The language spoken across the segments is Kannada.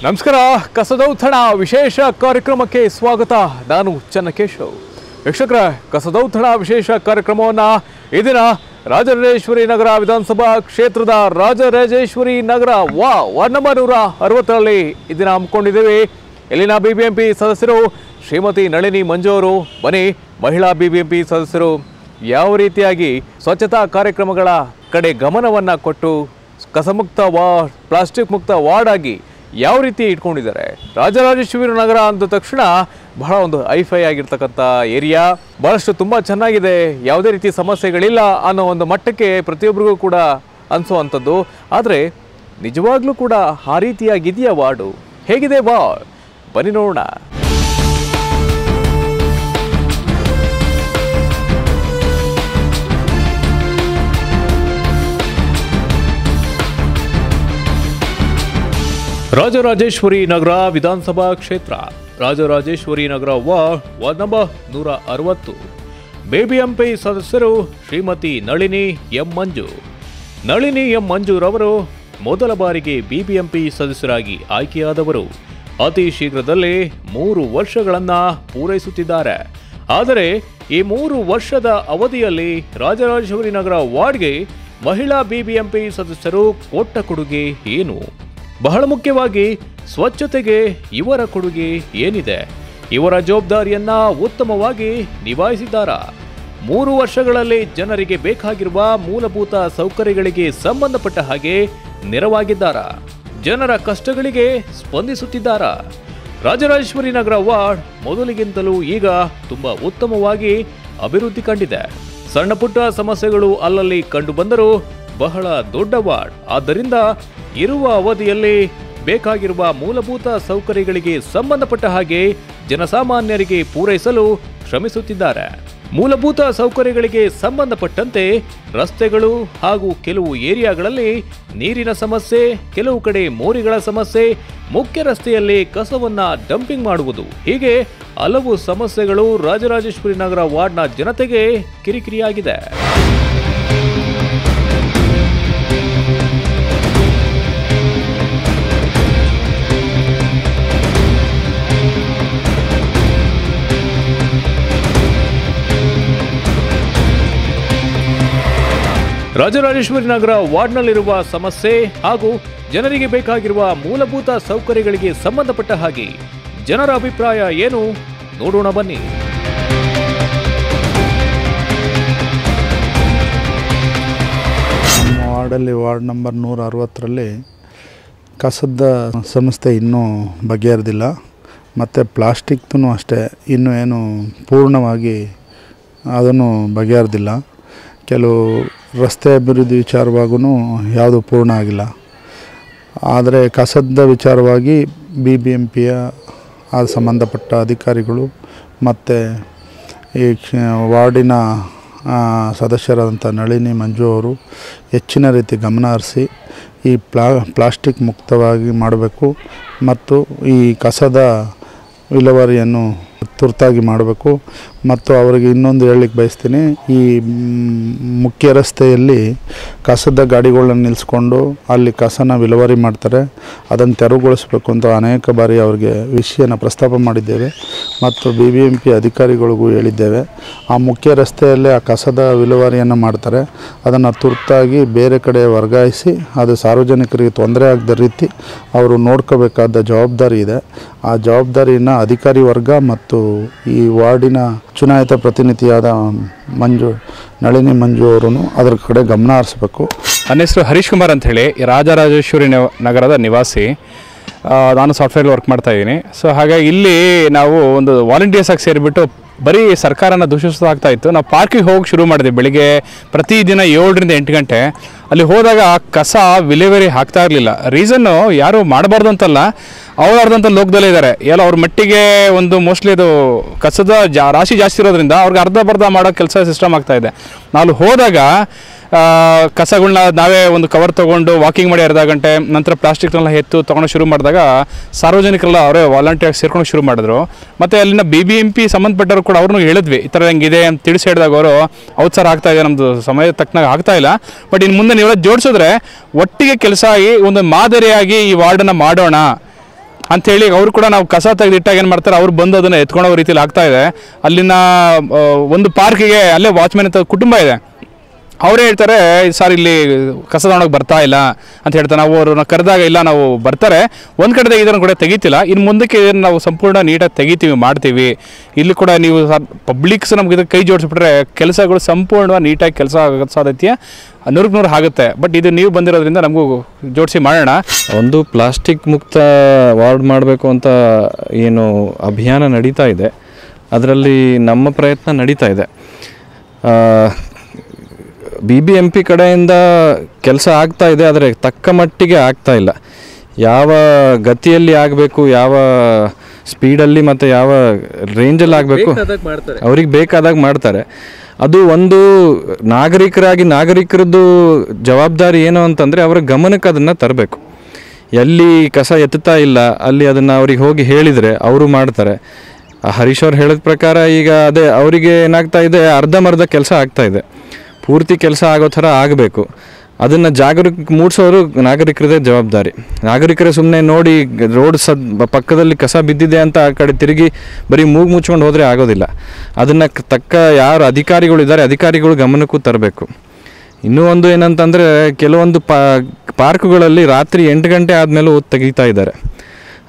ನಮಸ್ಕಾರ. ಕಸದೌತಣ ವಿಶೇಷ ಕಾರ್ಯಕ್ರಮಕ್ಕೆ ಸ್ವಾಗತ. ನಾನು ಚನ್ನಕೇಶವ್. ವೀಕ್ಷಕರ, ಕಸದೌತಣ ವಿಶೇಷ ಕಾರ್ಯಕ್ರಮವನ್ನು ಈ ದಿನ ರಾಜರಾಜೇಶ್ವರಿ ನಗರ ವಿಧಾನಸಭಾ ಕ್ಷೇತ್ರದ ರಾಜರಾಜೇಶ್ವರಿ ನಗರ ವಾರ್ಡ್ ನಂಬರ್ 160ರಲ್ಲಿ ಈ ದಿನ ಹಮ್ಮಿಕೊಂಡಿದ್ದೇವೆ. ಇಲ್ಲಿನ ಬಿಬಿಎಂಪಿ ಸದಸ್ಯರು ಶ್ರೀಮತಿ ನಳಿನಿ ಮಂಜು ಅವರು. ಬನ್ನಿ, ಮಹಿಳಾ ಬಿಬಿಎಂಪಿ ಸದಸ್ಯರು ಯಾವ ರೀತಿಯಾಗಿ ಸ್ವಚ್ಛತಾ ಕಾರ್ಯಕ್ರಮಗಳ ಕಡೆ ಗಮನವನ್ನು ಕೊಟ್ಟು ಕಸಮುಕ್ತ ಪ್ಲಾಸ್ಟಿಕ್ ಮುಕ್ತ ವಾರ್ಡ್ ಆಗಿ ಯಾವ ರೀತಿ ಇಟ್ಕೊಂಡಿದ್ದಾರೆ. ರಾಜರಾಜೇಶ್ವರಿ ನಗರ ಅಂದ ತಕ್ಷಣ ಬಹಳ ಒಂದು ಐಫೈ ಆಗಿರ್ತಕ್ಕಂಥ ಏರಿಯಾ, ಬಹಳಷ್ಟು ತುಂಬ ಚೆನ್ನಾಗಿದೆ, ಯಾವುದೇ ರೀತಿ ಸಮಸ್ಯೆಗಳಿಲ್ಲ ಅನ್ನೋ ಒಂದು ಮಟ್ಟಕ್ಕೆ ಪ್ರತಿಯೊಬ್ಬರಿಗೂ ಕೂಡ ಅನಿಸುವಂಥದ್ದು. ಆದರೆ ನಿಜವಾಗ್ಲೂ ಕೂಡ ಆ ರೀತಿಯಾಗಿದೆಯಾ ವಾರ್ಡು? ಹೇಗಿದೆ ವಾರ್ಡ್? ಬನ್ನಿ ನೋಡೋಣ. ರಾಜರಾಜೇಶ್ವರಿ ನಗರ ವಿಧಾನಸಭಾ ಕ್ಷೇತ್ರ, Rajarajeshwari Nagar ward number 160. BBMP ಸದಸ್ಯರು ಶ್ರೀಮತಿ ನಳಿನಿ ಎಂ ಮಂಜು. ನಳಿನಿ ಎಂ ಮಂಜುರವರು ಮೊದಲ ಬಾರಿಗೆ ಬಿಬಿಎಂಪಿ ಸದಸ್ಯರಾಗಿ ಆಯ್ಕೆಯಾದವರು. ಅತಿ ಶೀಘ್ರದಲ್ಲೇ 3 ವರ್ಷಗಳನ್ನು ಪೂರೈಸುತ್ತಿದ್ದಾರೆ. ಆದರೆ ಈ 3 ವರ್ಷದ ಅವಧಿಯಲ್ಲಿ ರಾಜರಾಜೇಶ್ವರಿ ನಗರ ವಾರ್ಡ್ಗೆ ಮಹಿಳಾ ಬಿಬಿಎಂಪಿ ಸದಸ್ಯರು ಕೊಟ್ಟ ಕೊಡುಗೆ ಏನು? ಬಹಳ ಮುಖ್ಯವಾಗಿ ಸ್ವಚ್ಛತೆಗೆ ಇವರ ಕೊಡುಗೆ ಏನಿದೆ? ಇವರ ಜವಾಬ್ದಾರಿಯನ್ನ ಉತ್ತಮವಾಗಿ ನಿಭಾಯಿಸಿದ್ದಾರಾ? 3 ವರ್ಷಗಳಲ್ಲಿ ಜನರಿಗೆ ಬೇಕಾಗಿರುವ ಮೂಲಭೂತ ಸೌಕರ್ಯಗಳಿಗೆ ಸಂಬಂಧಪಟ್ಟ ಹಾಗೆ ನೆರವಾಗಿದ್ದಾರಾ? ಜನರ ಕಷ್ಟಗಳಿಗೆ ಸ್ಪಂದಿಸುತ್ತಿದ್ದಾರಾ? ರಾಜರಾಜೇಶ್ವರಿ ನಗರ ವಾರ್ಡ್ ಮೊದಲಿಗಿಂತಲೂ ಈಗ ತುಂಬಾ ಉತ್ತಮವಾಗಿ ಅಭಿವೃದ್ಧಿ ಕಂಡಿದೆ. ಸಣ್ಣ ಪುಟ್ಟ ಸಮಸ್ಯೆಗಳು ಅಲ್ಲಲ್ಲಿ ಕಂಡು ಬಂದರೂ ಬಹಳ ದೊಡ್ಡ ವಾರ್ಡ್. ಆದ್ದರಿಂದ ಇರುವ ಅವಧಿಯಲ್ಲಿ ಬೇಕಾಗಿರುವ ಮೂಲಭೂತ ಸೌಕರ್ಯಗಳಿಗೆ ಸಂಬಂಧಪಟ್ಟ ಹಾಗೆ ಜನಸಾಮಾನ್ಯರಿಗೆ ಪೂರೈಸಲು ಶ್ರಮಿಸುತ್ತಿದ್ದಾರೆ. ಮೂಲಭೂತ ಸೌಕರ್ಯಗಳಿಗೆ ಸಂಬಂಧಪಟ್ಟಂತೆ ರಸ್ತೆಗಳು ಹಾಗೂ ಕೆಲವು ಏರಿಯಾಗಳಲ್ಲಿ ನೀರಿನ ಸಮಸ್ಯೆ, ಕೆಲವು ಕಡೆ ಮೋರಿಗಳ ಸಮಸ್ಯೆ, ಮುಖ್ಯ ರಸ್ತೆಯಲ್ಲಿ ಕಸವನ್ನ ಡಂಪಿಂಗ್ ಮಾಡುವುದು, ಹೀಗೆ ಹಲವು ಸಮಸ್ಯೆಗಳು ರಾಜರಾಜೇಶ್ವರಿ ನಗರ ವಾರ್ಡ್ನ ಜನತೆಗೆ ಕಿರಿಕಿರಿಯಾಗಿದೆ. ರಾಜರಾಜೇಶ್ವರಿ ನಗರ ವಾರ್ಡ್ನಲ್ಲಿರುವ ಸಮಸ್ಯೆ ಹಾಗೂ ಜನರಿಗೆ ಬೇಕಾಗಿರುವ ಮೂಲಭೂತ ಸೌಕರ್ಯಗಳಿಗೆ ಸಂಬಂಧಪಟ್ಟ ಹಾಗೆ ಜನರ ಅಭಿಪ್ರಾಯ ಏನು ನೋಡೋಣ ಬನ್ನಿ. ನಮ್ಮ ವಾರ್ಡಲ್ಲಿ ವಾರ್ಡ್ ನಂಬರ್ 160ರಲ್ಲಿ ಕಸದ ಸಮಸ್ಯೆ ಇನ್ನೂ ಬಗೆಹರಿದಿಲ್ಲ. ಮತ್ತು ಪ್ಲಾಸ್ಟಿಕ್ದು ಅಷ್ಟೇ ಇನ್ನೂ ಏನು ಪೂರ್ಣವಾಗಿ ಅದನ್ನು ಬಗೆಹರಿದಿಲ್ಲ. ಕೆಲವು ರಸ್ತೆ ಅಭಿವೃದ್ಧಿ ವಿಚಾರವಾಗೂ ಯಾವುದು ಪೂರ್ಣ ಆಗಿಲ್ಲ. ಆದರೆ ಕಸದ ವಿಚಾರವಾಗಿ ಬಿಬಿಎಂಪಿಯ ಸಂಬಂಧಪಟ್ಟ ಅಧಿಕಾರಿಗಳು ಮತ್ತು ಈ ವಾರ್ಡಿನ ಸದಸ್ಯರಾದಂಥ ನಳಿನಿ ಮಂಜು ಅವರು ಹೆಚ್ಚಿನ ರೀತಿ ಗಮನ ಹರಿಸಿ ಈ ಪ್ಲಾಸ್ಟಿಕ್ ಮುಕ್ತವಾಗಿ ಮಾಡಬೇಕು ಮತ್ತು ಈ ಕಸದ ವಿಲೇವಾರಿಯನ್ನು ತುರ್ತಾಗಿ ಮಾಡಬೇಕು. ಮತ್ತು ಅವರಿಗೆ ಇನ್ನೊಂದು ಹೇಳಲಿಕ್ಕೆ ಬಯಸ್ತೀನಿ, ಈ ಮುಖ್ಯ ರಸ್ತೆಯಲ್ಲಿ ಕಸದ ಗಾಡಿಗಳನ್ನ ನಿಲ್ಲಿಸ್ಕೊಂಡು ಅಲ್ಲಿ ಕಸನ ವಿಲೇವಾರಿ ಮಾಡ್ತಾರೆ, ಅದನ್ನು ತೆರವುಗೊಳಿಸಬೇಕು ಅಂತ ಅನೇಕ ಬಾರಿ ಅವರಿಗೆ ವಿಷಯನ ಪ್ರಸ್ತಾಪ ಮಾಡಿದ್ದೇವೆ ಮತ್ತು ಬಿಬಿಎಂಪಿ ಅಧಿಕಾರಿಗಳಿಗೂ ಹೇಳಿದ್ದೇವೆ. ಆ ಮುಖ್ಯ ರಸ್ತೆಯಲ್ಲೇ ಆ ಕಸದ ವಿಲೇವಾರಿಯನ್ನು ಮಾಡ್ತಾರೆ, ಅದನ್ನು ತುರ್ತಾಗಿ ಬೇರೆ ಕಡೆ ವರ್ಗಾಯಿಸಿ ಅದು ಸಾರ್ವಜನಿಕರಿಗೆ ತೊಂದರೆ ಆಗದ ರೀತಿ ಅವರು ನೋಡ್ಕೋಬೇಕಾದ ಜವಾಬ್ದಾರಿ ಇದೆ. ಆ ಜವಾಬ್ದಾರಿನ ಅಧಿಕಾರಿ ವರ್ಗ ಮತ್ತು ಈ ವಾರ್ಡಿನ ಚುನಾಯಿತ ಪ್ರತಿನಿಧಿಯಾದ ನಳಿನಿ ಮಂಜು ಅವರು ಅದರ ಕಡೆ ಗಮನ ಹರಿಸಬೇಕು. ನನ್ನ ಹೆಸರು ಹರೀಶ್ ಕುಮಾರ್ ಅಂತ ಹೇಳಿ, ರಾಜರಾಜೇಶ್ವರಿ ನಗರದ ನಿವಾಸಿ. ನಾನು ಸಾಫ್ಟ್ವೇರ್ ವರ್ಕ್ ಮಾಡ್ತಾ ಇದ್ದೀನಿ. ಸೊ ಹಾಗಾಗಿ ಇಲ್ಲಿ ನಾವು ಒಂದು ವಾಲಂಟಿಯರ್ಸ್ ಆಗಿ ಸೇರಿಬಿಟ್ಟು ಬರೀ ಸರ್ಕಾರನ ದೂಷಿಸೋದಾಗ್ತಾ ಇತ್ತು. ನಾವು ಪಾರ್ಕಿಗೆ ಹೋಗಿ ಶುರು ಮಾಡಿದ್ವಿ. ಬೆಳಿಗ್ಗೆ ಪ್ರತಿದಿನ 7 ರಿಂದ 8 ಗಂಟೆ ಅಲ್ಲಿ ಹೋದಾಗ ಕಸ ವಿಲೇವಾರಿ ಆಗ್ತಾ ಇರಲಿಲ್ಲ. ರೀಸನ್ನು ಯಾರು ಮಾಡಬಾರ್ದು ಅಂತಲ್ಲ, ಅವ್ರದಂಥ ಲೋಕದಲ್ಲೇ ಇದ್ದಾರೆ. ಎಲ್ಲ ಅವ್ರ ಮಟ್ಟಿಗೆ ಒಂದು ಮೋಸ್ಟ್ಲಿ ಅದು ಕಸದ ರಾಶಿ ಜಾಸ್ತಿ ಇರೋದ್ರಿಂದ ಅವ್ರಿಗೆ ಅರ್ಧ ಮಾಡೋ ಕೆಲಸ ಸಿಸ್ಟಮ್ ಆಗ್ತಾ ಇದೆ. ನಾವು ಹೋದಾಗ ಕಸಗಳನ್ನ ನಾವೇ ಒಂದು ಕವರ್ ತೊಗೊಂಡು ವಾಕಿಂಗ್ ಮಾಡಿ ಅರ್ಧ ಗಂಟೆ ನಂತರ ಪ್ಲಾಸ್ಟಿಕ್ನೆಲ್ಲ ಎತ್ತು ತೊಗೊಂಡು ಶುರು ಮಾಡಿದಾಗ ಸಾರ್ವಜನಿಕರೆಲ್ಲ ಅವರೇ ವಾಲಂಟಿಯರ್ ಸೇರ್ಕೊಂಡು ಶುರು ಮಾಡಿದ್ರು. ಮತ್ತು ಅಲ್ಲಿನ ಬಿಬಿಎಂಪಿ ಸಂಬಂಧಪಟ್ಟವರು ಕೂಡ ಅವ್ರನ್ನೂ ಹೇಳಿದ್ವಿ, ಈ ಥರ ಹೆಂಗಿದೆ ಅಂತ ತಿಳಿಸಿ ಹೇಳಿದಾಗ ಅವರು ಹೌದು ಸರ್ ಆಗ್ತಾ ಇದೆ, ನಮ್ಮದು ಸಮಯ ತಕ್ಕನಾಗ ಆಗ್ತಾ ಇಲ್ಲ, ಬಟ್ ಇನ್ನು ಮುಂದೆ ನೀವೆಲ್ಲ ಜೋಡಿಸಿದ್ರೆ ಒಟ್ಟಿಗೆ ಕೆಲಸ ಆಗಿ ಒಂದು ಮಾದರಿಯಾಗಿ ಈ ವಾರ್ಡನ್ನು ಮಾಡೋಣ, ಅಂಥೇಳಿ ಅವರು ಕೂಡ ನಾವು ಕಸ ತೆಗೆದಿಟ್ಟಾಗ ಏನು ಮಾಡ್ತಾರೆ, ಅವ್ರು ಬಂದು ಅದನ್ನು ಎತ್ಕೊಂಡೋಗೋ ರೀತಿಯಲ್ಲಿ ಆಗ್ತಾ ಇದೆ. ಅಲ್ಲಿನ ಒಂದು ಪಾರ್ಕಿಗೆ ಅಲ್ಲೇ ವಾಚ್ಮ್ಯಾನ್ ಅಂತ ಕುಟುಂಬ ಇದೆ, ಅವರೇ ಹೇಳ್ತಾರೆ ಸರ್ ಇಲ್ಲಿ ಕಸ ತಗೊಂಡೋಗಿ ಬರ್ತಾ ಇಲ್ಲ ಅಂತ ಹೇಳ್ತಾರೆ. ನಾವು ಅವ್ರನ್ನ ಕರೆದಾಗ ಇಲ್ಲ ನಾವು ಬರ್ತಾರೆ, ಒಂದು ಕಡೆ ತೆಗಿದ್ರೆ ಕೂಡ ತೆಗಿತಿಲ್ಲ, ಇನ್ನು ಮುಂದಕ್ಕೆ ಇದನ್ನು ನಾವು ಸಂಪೂರ್ಣ ನೀಟಾಗಿ ತೆಗಿತೀವಿ ಮಾಡ್ತೀವಿ. ಇಲ್ಲಿ ಕೂಡ ನೀವು ಪಬ್ಲಿಕ್ಸ್ ನಮ್ಗೆ ಇದಕ್ಕೆ ಕೈ ಜೋಡಿಸ್ಬಿಟ್ರೆ ಕೆಲಸಗಳು ಸಂಪೂರ್ಣವಾಗಿ ನೀಟಾಗಿ ಕೆಲಸ ಆಗೋ ಸಾಧ್ಯತೆ 100% ಆಗುತ್ತೆ. ಬಟ್ ಇದು ನೀವು ಬಂದಿರೋದ್ರಿಂದ ನಮಗೂ ಜೋಡಿಸಿ ಮಾಡೋಣ. ಒಂದು ಪ್ಲಾಸ್ಟಿಕ್ ಮುಕ್ತ ವಾರ್ಡ್ ಮಾಡಬೇಕು ಅಂತ ಏನು ಅಭಿಯಾನ ನಡೀತಾ ಇದೆ, ಅದರಲ್ಲಿ ನಮ್ಮ ಪ್ರಯತ್ನ ನಡೀತಾ ಇದೆ. BBMP ಕಡೆಯಿಂದ ಕೆಲಸ ಆಗ್ತಾ ಇದೆ, ಆದರೆ ತಕ್ಕ ಮಟ್ಟಿಗೆ ಆಗ್ತಾ ಇಲ್ಲ. ಯಾವ ಗತಿಯಲ್ಲಿ ಆಗಬೇಕು, ಯಾವ ಸ್ಪೀಡಲ್ಲಿ ಮತ್ತು ಯಾವ ರೇಂಜಲ್ಲಿ ಆಗಬೇಕು ಅವ್ರಿಗೆ ಬೇಕಾದಾಗ ಮಾಡ್ತಾರೆ. ಅದು ಒಂದು ನಾಗರಿಕರದ್ದು ಜವಾಬ್ದಾರಿ ಏನು ಅಂತಂದರೆ ಅವರ ಗಮನಕ್ಕೆ ಅದನ್ನು ತರಬೇಕು. ಎಲ್ಲಿ ಕಸ ಎತ್ತುತ್ತಾ ಇಲ್ಲ ಅಲ್ಲಿ ಅದನ್ನು ಅವ್ರಿಗೆ ಹೋಗಿ ಹೇಳಿದರೆ ಅವರು ಮಾಡ್ತಾರೆ. ಹರೀಶ್ ಅವ್ರು ಹೇಳಿದ ಪ್ರಕಾರ ಈಗ ಅದೇ ಅವರಿಗೆ ಏನಾಗ್ತಾ ಇದೆ, ಅರ್ಧಂಬರ್ಧ ಕೆಲಸ ಆಗ್ತಾ ಇದೆ. ಪೂರ್ತಿ ಕೆಲಸ ಆಗೋ ಥರ ಆಗಬೇಕು. ಅದನ್ನು ಮೂಡಿಸೋರು ನಾಗರಿಕರದೇ ಜವಾಬ್ದಾರಿ. ನಾಗರಿಕರೇ ಸುಮ್ಮನೆ ನೋಡಿ ರೋಡ್ ಪಕ್ಕದಲ್ಲಿ ಕಸ ಬಿದ್ದಿದೆ ಅಂತ ಆ ಕಡೆ ತಿರುಗಿ ಬರೀ ಮೂಗು ಮುಚ್ಕೊಂಡು ಹೋದರೆ ಆಗೋದಿಲ್ಲ. ಅದನ್ನು ತಕ್ಕ ಯಾರು ಅಧಿಕಾರಿಗಳಿದ್ದಾರೆ ಅಧಿಕಾರಿಗಳು ಗಮನಕ್ಕೂ ತರಬೇಕು. ಇನ್ನೂ ಒಂದು ಏನಂತಂದರೆ, ಕೆಲವೊಂದು ಪಾರ್ಕ್ಗಳಲ್ಲಿ ರಾತ್ರಿ 8 ಗಂಟೆ ಆದಮೇಲೂ ತೆಗಿತಾ ಇದ್ದಾರೆ.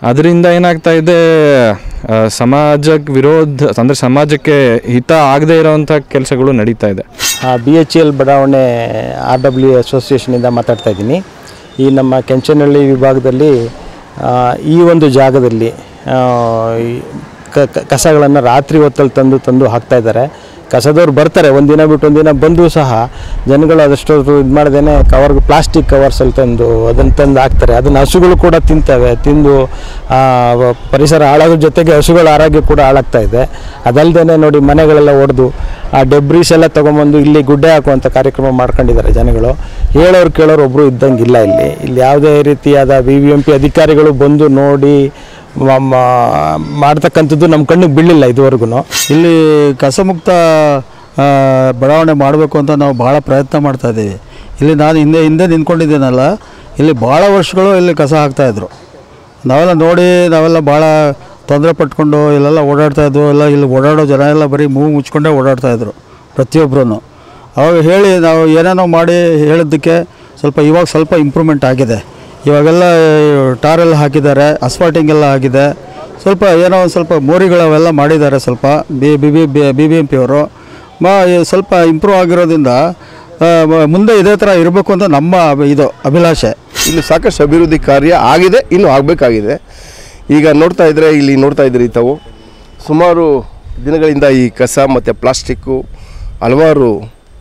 ಅದರಿಂದ ಏನಾಗ್ತಾ ಇದೆ, ಸಮಾಜಕ್ಕೆ ವಿರೋಧ ಅಂದರೆ ಸಮಾಜಕ್ಕೆ ಹಿತ ಆಗದೇ ಇರೋವಂಥ ಕೆಲಸಗಳು ನಡೀತಾ ಇದೆ. BHEL ಬಡಾವಣೆ RW ಅಸೋಸಿಯೇಷನಿಂದ ಮಾತಾಡ್ತಾ ಇದ್ದೀನಿ. ಈ ನಮ್ಮ ಕೆಂಚನಹಳ್ಳಿ ವಿಭಾಗದಲ್ಲಿ ಈ ಒಂದು ಜಾಗದಲ್ಲಿ ಕಸಗಳನ್ನು ರಾತ್ರಿ ಹೊತ್ತಲ್ಲಿ ತಂದು ಹಾಕ್ತಾ ಇದ್ದಾರೆ. ಕಸದವ್ರು ಬರ್ತಾರೆ, ಒಂದಿನ ಬಿಟ್ಟು ಒಂದಿನ ಬಂದರೂ ಸಹ ಜನಗಳು ಅದಷ್ಟು ಇದು ಮಾಡ್ದೇನೆ ಪ್ಲಾಸ್ಟಿಕ್ ಕವರ್ಸಲ್ಲಿ ಅದನ್ನು ತಂದು ಹಾಕ್ತಾರೆ. ಅದನ್ನು ಹಸುಗಳು ಕೂಡ ತಿಂತವೆ. ತಿಂದು ಪರಿಸರ ಹಾಳಾಗೋದ್ರ ಜೊತೆಗೆ ಹಸುಗಳ ಆರೋಗ್ಯ ಕೂಡ ಹಾಳಾಗ್ತಾ ಇದೆ. ಅದಲ್ಲದೆ ನೋಡಿ ಮನೆಗಳೆಲ್ಲ ಒಡೆದು ಆ ಡೆಬ್ರೀಸ್ ಎಲ್ಲ ತೊಗೊಂಬಂದು ಇಲ್ಲಿ ಗುಡ್ಡೆ ಹಾಕುವಂಥ ಕಾರ್ಯಕ್ರಮ ಮಾಡ್ಕೊಂಡಿದ್ದಾರೆ ಜನಗಳು. ಹೇಳೋರು ಕೇಳೋರು ಒಬ್ಬರು ಇದ್ದಂಗಿಲ್ಲ. ಇಲ್ಲಿ ಯಾವುದೇ ರೀತಿಯಾದ BBMP ಅಧಿಕಾರಿಗಳು ಬಂದು ನೋಡಿ ಮಾಡ್ತಕ್ಕಂಥದ್ದು ನಮ್ಮ ಕಣ್ಣಿಗೆ ಬೀಳಿಲ್ಲ ಇದುವರೆಗೂ. ಇಲ್ಲಿ ಕಸಮುಕ್ತ ಬಡಾವಣೆ ಮಾಡಬೇಕು ಅಂತ ನಾವು ಭಾಳ ಪ್ರಯತ್ನ ಮಾಡ್ತಾಯಿದ್ದೀವಿ. ಇಲ್ಲಿ ನಾನು ಹಿಂದೆ ನಿಂತ್ಕೊಂಡಿದ್ದೀನಲ್ಲ, ಇಲ್ಲಿ ಭಾಳ ವರ್ಷಗಳು ಇಲ್ಲಿ ಕಸ ಹಾಕ್ತಾಯಿದ್ರು. ನಾವೆಲ್ಲ ಭಾಳ ತೊಂದರೆ ಪಟ್ಕೊಂಡು ಇಲ್ಲೆಲ್ಲ ಓಡಾಡ್ತಾಯಿದ್ವು. ಇಲ್ಲಿ ಓಡಾಡೋ ಜನ ಎಲ್ಲ ಬರೀ ಮೂಗು ಮುಚ್ಕೊಂಡೇ ಓಡಾಡ್ತಾಯಿದ್ರು ಪ್ರತಿಯೊಬ್ಬರೂ. ಅವಾಗ ಹೇಳಿ ನಾವು ಏನೇನೋ ಮಾಡಿ ಹೇಳಿದ್ದಕ್ಕೆ ಇವಾಗ ಸ್ವಲ್ಪ ಇಂಪ್ರೂವ್ಮೆಂಟ್ ಆಗಿದೆ. ಇವಾಗೆಲ್ಲ ಟಾರೆಲ್ಲ ಹಾಕಿದ್ದಾರೆ, ಅಸ್ಫಾಲ್ಟಿಂಗ್ ಎಲ್ಲ ಆಗಿದೆ. ಏನೋ ಒಂದು ಸ್ವಲ್ಪ ಮೋರಿಗಳವೆಲ್ಲ ಮಾಡಿದ್ದಾರೆ. BBMP ಅವರು ಸ್ವಲ್ಪ ಇಂಪ್ರೂವ್ ಆಗಿರೋದ್ರಿಂದ ಮುಂದೆ ಇದೇ ಥರ ಇರಬೇಕು ಅಂತ ನಮ್ಮ ಅಭಿಲಾಷೆ. ಇಲ್ಲಿ ಸಾಕಷ್ಟು ಅಭಿವೃದ್ಧಿ ಕಾರ್ಯ ಆಗಿದೆ, ಇನ್ನೂ ಆಗಬೇಕಾಗಿದೆ. ಈಗ ನೋಡ್ತಾ ಇದ್ರಿ ತಾವು ಸುಮಾರು ದಿನಗಳಿಂದ ಈ ಕಸ ಮತ್ತು ಪ್ಲಾಸ್ಟಿಕ್ಕು ಹಲವಾರು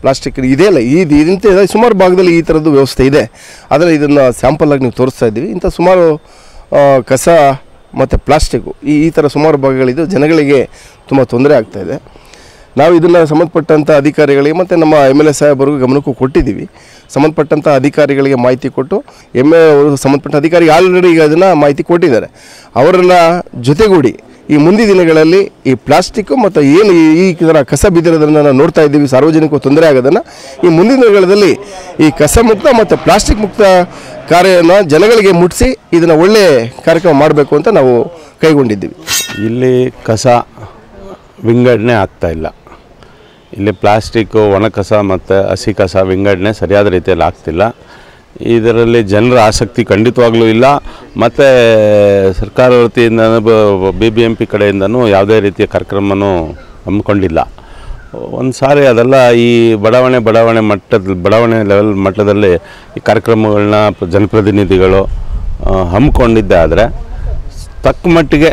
ಪ್ಲಾಸ್ಟಿಕ್ ಇದೆಯಲ್ಲ ಇದಂತೆ ಸುಮಾರು ಭಾಗದಲ್ಲಿ ಈ ಥರದ್ದು ವ್ಯವಸ್ಥೆ ಇದೆ. ಆದರೆ ಇದನ್ನು ಸ್ಯಾಂಪಲ್ಲಾಗಿ ನೀವು ತೋರಿಸ್ತಾ ಇದ್ದೀವಿ. ಇಂಥ ಸುಮಾರು ಕಸ ಮತ್ತು ಪ್ಲಾಸ್ಟಿಕ್ಕು ಈ ಥರ ಸುಮಾರು ಭಾಗಗಳಿದ್ದು ಜನಗಳಿಗೆ ತುಂಬ ತೊಂದರೆ ಆಗ್ತಾಯಿದೆ. ನಾವು ಇದನ್ನು ಸಂಬಂಧಪಟ್ಟಂಥ ಅಧಿಕಾರಿಗಳಿಗೆ ಮತ್ತು ನಮ್ಮ MLA ಸಾಹೇಬರಿಗೂ ಗಮನಕ್ಕೂ ಕೊಟ್ಟಿದ್ದೀವಿ. ಸಂಬಂಧಪಟ್ಟಂಥ ಅಧಿಕಾರಿಗಳಿಗೆ ಮಾಹಿತಿ ಕೊಟ್ಟು ಸಂಬಂಧಪಟ್ಟ ಅಧಿಕಾರಿ ಆಲ್ರೆಡಿ ಈಗ ಅದನ್ನು ಮಾಹಿತಿ ಕೊಟ್ಟಿದ್ದಾರೆ. ಅವರನ್ನು ಜೊತೆಗೂಡಿ ಈ ಮುಂದಿನ ದಿನಗಳಲ್ಲಿ ಈ ಪ್ಲಾಸ್ಟಿಕ್ಕು ಮತ್ತು ಏನು ಈ ಥರ ಕಸ ಬಿದ್ದಿರೋದನ್ನು ನಾವು ನೋಡ್ತಾ ಇದ್ದೀವಿ, ಸಾರ್ವಜನಿಕ ತೊಂದರೆ ಆಗೋದನ್ನು ಈ ಮುಂದಿನ ದಿನಗಳಲ್ಲಿ ಈ ಕಸ ಮುಕ್ತ ಮತ್ತು ಪ್ಲಾಸ್ಟಿಕ್ ಮುಕ್ತ ಕಾರ್ಯನ ಜನಗಳಿಗೆ ಮುಟ್ಟಿಸಿ ಇದನ್ನು ಒಳ್ಳೆಯ ಕಾರ್ಯಕ್ರಮ ಮಾಡಬೇಕು ಅಂತ ನಾವು ಕೈಗೊಂಡಿದ್ದೀವಿ. ಇಲ್ಲಿ ಕಸ ವಿಂಗಡಣೆ ಆಗ್ತಾಯಿಲ್ಲ. ಇಲ್ಲಿ ಪ್ಲಾಸ್ಟಿಕ್ಕು, ಒಣ ಕಸ ಮತ್ತು ಹಸಿ ಕಸ ವಿಂಗಡಣೆ ಸರಿಯಾದ ರೀತಿಯಲ್ಲಿ ಆಗ್ತಿಲ್ಲ. ಇದರಲ್ಲಿ ಜನರ ಆಸಕ್ತಿ ಖಂಡಿತವಾಗ್ಲೂ ಇಲ್ಲ. ಮತ್ತು ಸರ್ಕಾರ ವತಿಯಿಂದ BBMP ಕಡೆಯಿಂದನೂ ಯಾವುದೇ ರೀತಿಯ ಕಾರ್ಯಕ್ರಮನೂ ಹಮ್ಮಿಕೊಂಡಿಲ್ಲ. ಒಂದು ಸಾರಿ ಅದೆಲ್ಲ ಈ ಬಡಾವಣೆ ಲೆವೆಲ್ ಮಟ್ಟದಲ್ಲಿ ಈ ಕಾರ್ಯಕ್ರಮಗಳನ್ನ ಜನಪ್ರತಿನಿಧಿಗಳು ಹಮ್ಮಿಕೊಂಡಿದ್ದೆ ಆದರೆ ತಕ್ಕ ಮಟ್ಟಿಗೆ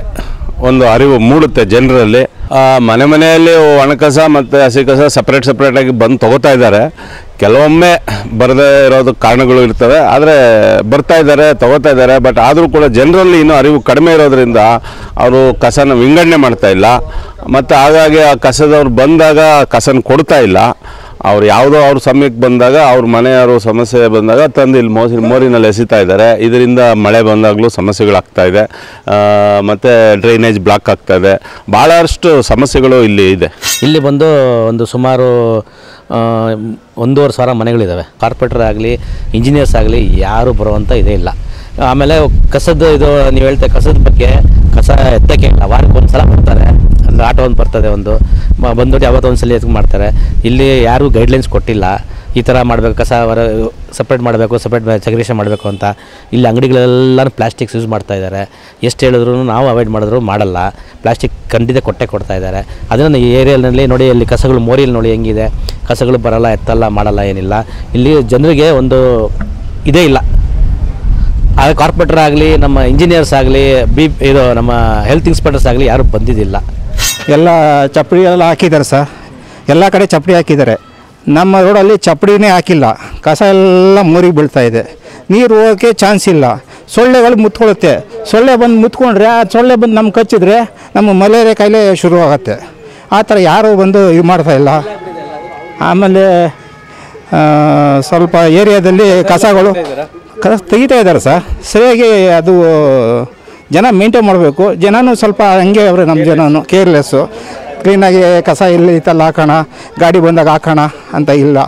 ಒಂದು ಅರಿವು ಮೂಡುತ್ತೆ ಜನರಲ್ಲಿ. ಮನೆಯಲ್ಲಿ ಒಣಕಸ ಮತ್ತು ಹಸಿ ಕಸ ಸಪ್ರೇಟಾಗಿ ಬಂದು ತೊಗೋತಾ ಇದ್ದಾರೆ. ಕೆಲವೊಮ್ಮೆ ಬರದೇ ಇರೋದು ಕಾರಣಗಳು ಇರ್ತವೆ, ಆದರೆ ಬರ್ತಾ ಇದ್ದಾರೆ, ತೊಗೋತಾ ಇದ್ದಾರೆ. ಬಟ್ ಆದರೂ ಕೂಡ ಜನರಲ್ಲಿ ಇನ್ನೂ ಅರಿವು ಕಡಿಮೆ ಇರೋದ್ರಿಂದ ಅವರು ಕಸನ ವಿಂಗಡಣೆ ಮಾಡ್ತಾ ಇಲ್ಲ. ಮತ್ತು ಹಾಗಾಗಿ ಆ ಕಸದವ್ರು ಬಂದಾಗ ಕಸನ ಕೊಡ್ತಾ ಇಲ್ಲ. ಅವ್ರು ಯಾವುದೋ ಅವ್ರ ಸಮಯಕ್ಕೆ ಬಂದಾಗ ಅವ್ರ ಮನೆಯವರು ಸಮಸ್ಯೆ ಬಂದಾಗ ತಂದು ಇಲ್ಲಿ ಮೋರಿನಲ್ಲಿ ಎಸಿತಾ ಇದ್ದಾರೆ. ಇದರಿಂದ ಮಳೆ ಬಂದಾಗಲೂ ಸಮಸ್ಯೆಗಳಾಗ್ತಾ ಇದೆ, ಮತ್ತು ಡ್ರೈನೇಜ್ ಬ್ಲಾಕ್ ಆಗ್ತಾ ಇದೆ, ಭಾಳಷ್ಟು ಸಮಸ್ಯೆಗಳು ಇಲ್ಲಿ ಇದೆ. ಇಲ್ಲಿ ಬಂದು ಒಂದು ಸುಮಾರು 1,500 ಮನೆಗಳಿದ್ದಾವೆ. ಕಾರ್ಪೊರೇಟರ್ ಆಗಲಿ ಇಂಜಿನಿಯರ್ಸ್ ಆಗಲಿ ಯಾರೂ ಬರುವಂಥ ಇದೇ ಇಲ್ಲ. ಆಮೇಲೆ ಕಸದ ಇದು ನೀವು ಹೇಳ್ತೇವೆ ಕಸದ ಬಗ್ಗೆ, ಕಸ ಎತ್ತಕ್ಕೆ ಇಲ್ಲ, ವಾರಕ್ಕೆ ಒಂದು ಸಲ ಬರ್ತಾರೆ, ಅಲ್ಲಿ ಆಟೋ ಒಂದು ಬರ್ತದೆ, ಒಂದು ಬಂದ್ಬಿಟ್ಟು ಯಾವತ್ತೋ ಒಂದು ಸಲ ಎತ್ಕೊಂಡು ಮಾಡ್ತಾರೆ. ಇಲ್ಲಿ ಯಾರೂ ಗೈಡ್ಲೈನ್ಸ್ ಕೊಟ್ಟಿಲ್ಲ, ಈ ಥರ ಮಾಡಬೇಕು, ಕಸ ಸಪ್ರೇಟ್ ಮಾಡಬೇಕು, ಸಪ್ರೇಟ್ ಸೆಗ್ರೇಷನ್ ಮಾಡಬೇಕು ಅಂತ. ಇಲ್ಲಿ ಅಂಗಡಿಗಳೆಲ್ಲನೂ ಪ್ಲಾಸ್ಟಿಕ್ಸ್ ಯೂಸ್ ಮಾಡ್ತಾ ಇದ್ದಾರೆ. ಎಷ್ಟು ಹೇಳಿದ್ರು ನಾವು ಅವಾಯ್ಡ್ ಮಾಡಿದ್ರು ಮಾಡಲ್ಲ, ಪ್ಲಾಸ್ಟಿಕ್ ಖಂಡಿತ ಕೊಡ್ತಾ ಇದ್ದಾರೆ. ಅದನ್ನು ಈ ಏರಿಯಾದಲ್ಲಿ ನೋಡಿ, ಅಲ್ಲಿ ಕಸಗಳು ಮೋರಿಯಲ್ಲಿ ನೋಡಿ ಹೆಂಗಿದೆ, ಕಸಗಳು ಬರಲ್ಲ, ಎತ್ತಲ್ಲ, ಮಾಡಲ್ಲ, ಏನಿಲ್ಲ. ಇಲ್ಲಿ ಜನರಿಗೆ ಒಂದು ಇದೇ ಇಲ್ಲ. ಆಗ ಕಾರ್ಪೊರೇಟರ್ ಆಗಲಿ, ನಮ್ಮ ಇಂಜಿನಿಯರ್ಸ್ ಆಗಲಿ, ಇದು ನಮ್ಮ ಹೆಲ್ತ್ ಇನ್ಸ್ಪೆಕ್ಟರ್ಸ್ ಆಗಲಿ ಯಾರೂ ಬಂದಿದ್ದಿಲ್ಲ. ಎಲ್ಲ ಚಪ್ಪಡಿ ಎಲ್ಲ ಹಾಕಿದ್ದಾರೆ ಸರ್, ಎಲ್ಲ ಕಡೆ ಚಪ್ಪಡಿ ಹಾಕಿದ್ದಾರೆ. ನಮ್ಮ ರೋಡಲ್ಲಿ ಚಪ್ಪಡಿನೇ ಹಾಕಿಲ್ಲ, ಕಸ ಎಲ್ಲ ಮೋರಿಗೆ ಬೀಳ್ತಾ ಇದೆ, ನೀರು ಹೋಗೋಕ್ಕೆ ಚಾನ್ಸ್ ಇಲ್ಲ. ಸೊಳ್ಳೆಗಳು ಮುತ್ಕೊಳ್ಳುತ್ತೆ, ಸೊಳ್ಳೆ ಬಂದು ಮುತ್ಕೊಂಡ್ರೆ ಆ ಸೊಳ್ಳೆ ಬಂದು ನಮ್ಗೆ ಕಚ್ಚಿದ್ರೆ ನಮ್ಮ ಮಲೇರಿಯಾ ಕಾಯಿಲೆ ಶುರುವಾಗುತ್ತೆ. ಆ ಥರ ಯಾರೂ ಬಂದು ಇದು ಮಾಡ್ತಾಯಿಲ್ಲ. ಆಮೇಲೆ ಸ್ವಲ್ಪ ಏರಿಯಾದಲ್ಲಿ ಕಸಗಳು ತೆಗಿತಾ ಇದ್ದಾರೆ ಸರ್, ಸರಿಯಾಗಿ ಅದು ಜನ ಮೇಂಟೈನ್ ಮಾಡಬೇಕು. ಜನನೂ ಸ್ವಲ್ಪ ಹಂಗೆ ಅವರು, ನಮ್ಮ ಜನನೂ ಕೇರ್ಲೆಸ್ಸು. ಕ್ಲೀನಾಗಿ ಕಸ ಇಲ್ಲಿ ಇತ್ತಲ್ಲ ಹಾಕೋಣ, ಗಾಡಿ ಬಂದಾಗ ಹಾಕೋಣ ಅಂತ ಇಲ್ಲ,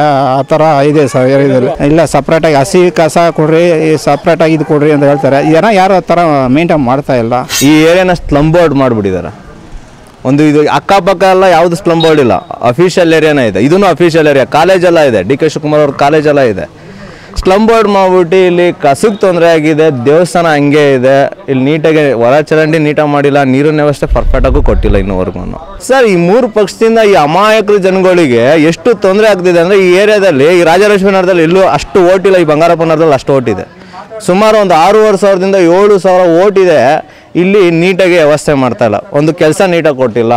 ಆ ಥರ ಇದೆ ಸರ್ ಏರಿಯಾದಲ್ಲಿ. ಇಲ್ಲ, ಸಪ್ರೇಟಾಗಿ ಹಸಿ ಕಸ ಕೊಡ್ರಿ, ಸಪ್ರೇಟಾಗಿ ಇದು ಕೊಡ್ರಿ ಅಂತ ಹೇಳ್ತಾರೆ. ಜನ ಯಾರು ಆ ಥರ ಮೇಂಟೈನ್ ಮಾಡ್ತಾ ಇಲ್ಲ. ಈ ಏರಿಯಾನ ಸ್ಲಮ್ ಬೋರ್ಡ್ ಮಾಡಿಬಿಟ್ಟಿದ್ದಾರೆ. ಒಂದು ಇದು ಅಕ್ಕಪಕ್ಕ ಎಲ್ಲ ಯಾವುದು ಸ್ಲಮ್ ಬೋರ್ಡ್ ಇಲ್ಲ, ಅಫಿಷಿಯಲ್ ಏರಿಯಾನೇ ಇದೆ. ಇದೂ ಅಫಿಷಿಯಲ್ ಏರಿಯಾ, ಕಾಲೇಜೆಲ್ಲ ಇದೆ, ಡಿ ಕೆ ಶಿವಕುಮಾರ್ ಅವ್ರ ಕಾಲೇಜೆಲ್ಲ ಇದೆ. ಸ್ಲಮ್ ಬೋರ್ಡ್ ಮಾಡ್ಬಿಟ್ಟು ಇಲ್ಲಿ ಕಸಕ್ಕೆ ತೊಂದರೆ ಆಗಿದೆ, ದೇವಸ್ಥಾನ ಹಂಗೆ ಇದೆ, ಇಲ್ಲಿ ನೀಟಾಗಿ ಹೊರ ಚರಂಡಿ ನೀಟಾಗಿ ಮಾಡಿಲ್ಲ, ನೀರಿನ ವ್ಯವಸ್ಥೆ ಪರ್ಫೆಕ್ಟಾಗೂ ಕೊಟ್ಟಿಲ್ಲ ಇನ್ನೂವರೆಗೂ. ಸರ್, ಈ 3 ಪಕ್ಷದಿಂದ ಈ ಅಮಾಯಕರು ಜನಗಳಿಗೆ ಎಷ್ಟು ತೊಂದರೆ ಆಗ್ತಿದೆ ಅಂದರೆ, ಈ ಏರಿಯಾದಲ್ಲಿ, ಈ ರಾಜರಾಜೇಶ್ವರಿ ನಗರದಲ್ಲಿ ಎಲ್ಲೂ ಅಷ್ಟು ಓಟಿಲ್ಲ, ಈ ಬಂಗಾರಪ್ಪ ನಗರದಲ್ಲಿ ಅಷ್ಟು ಓಟಿದೆ. ಸುಮಾರು ಒಂದು 6,500ದಿಂದ 7,000 ಓಟಿದೆ. ಇಲ್ಲಿ ನೀಟಾಗಿ ವ್ಯವಸ್ಥೆ ಮಾಡ್ತಾಯಿಲ್ಲ, ಒಂದು ಕೆಲಸ ನೀಟಾಗಿ ಕೊಟ್ಟಿಲ್ಲ,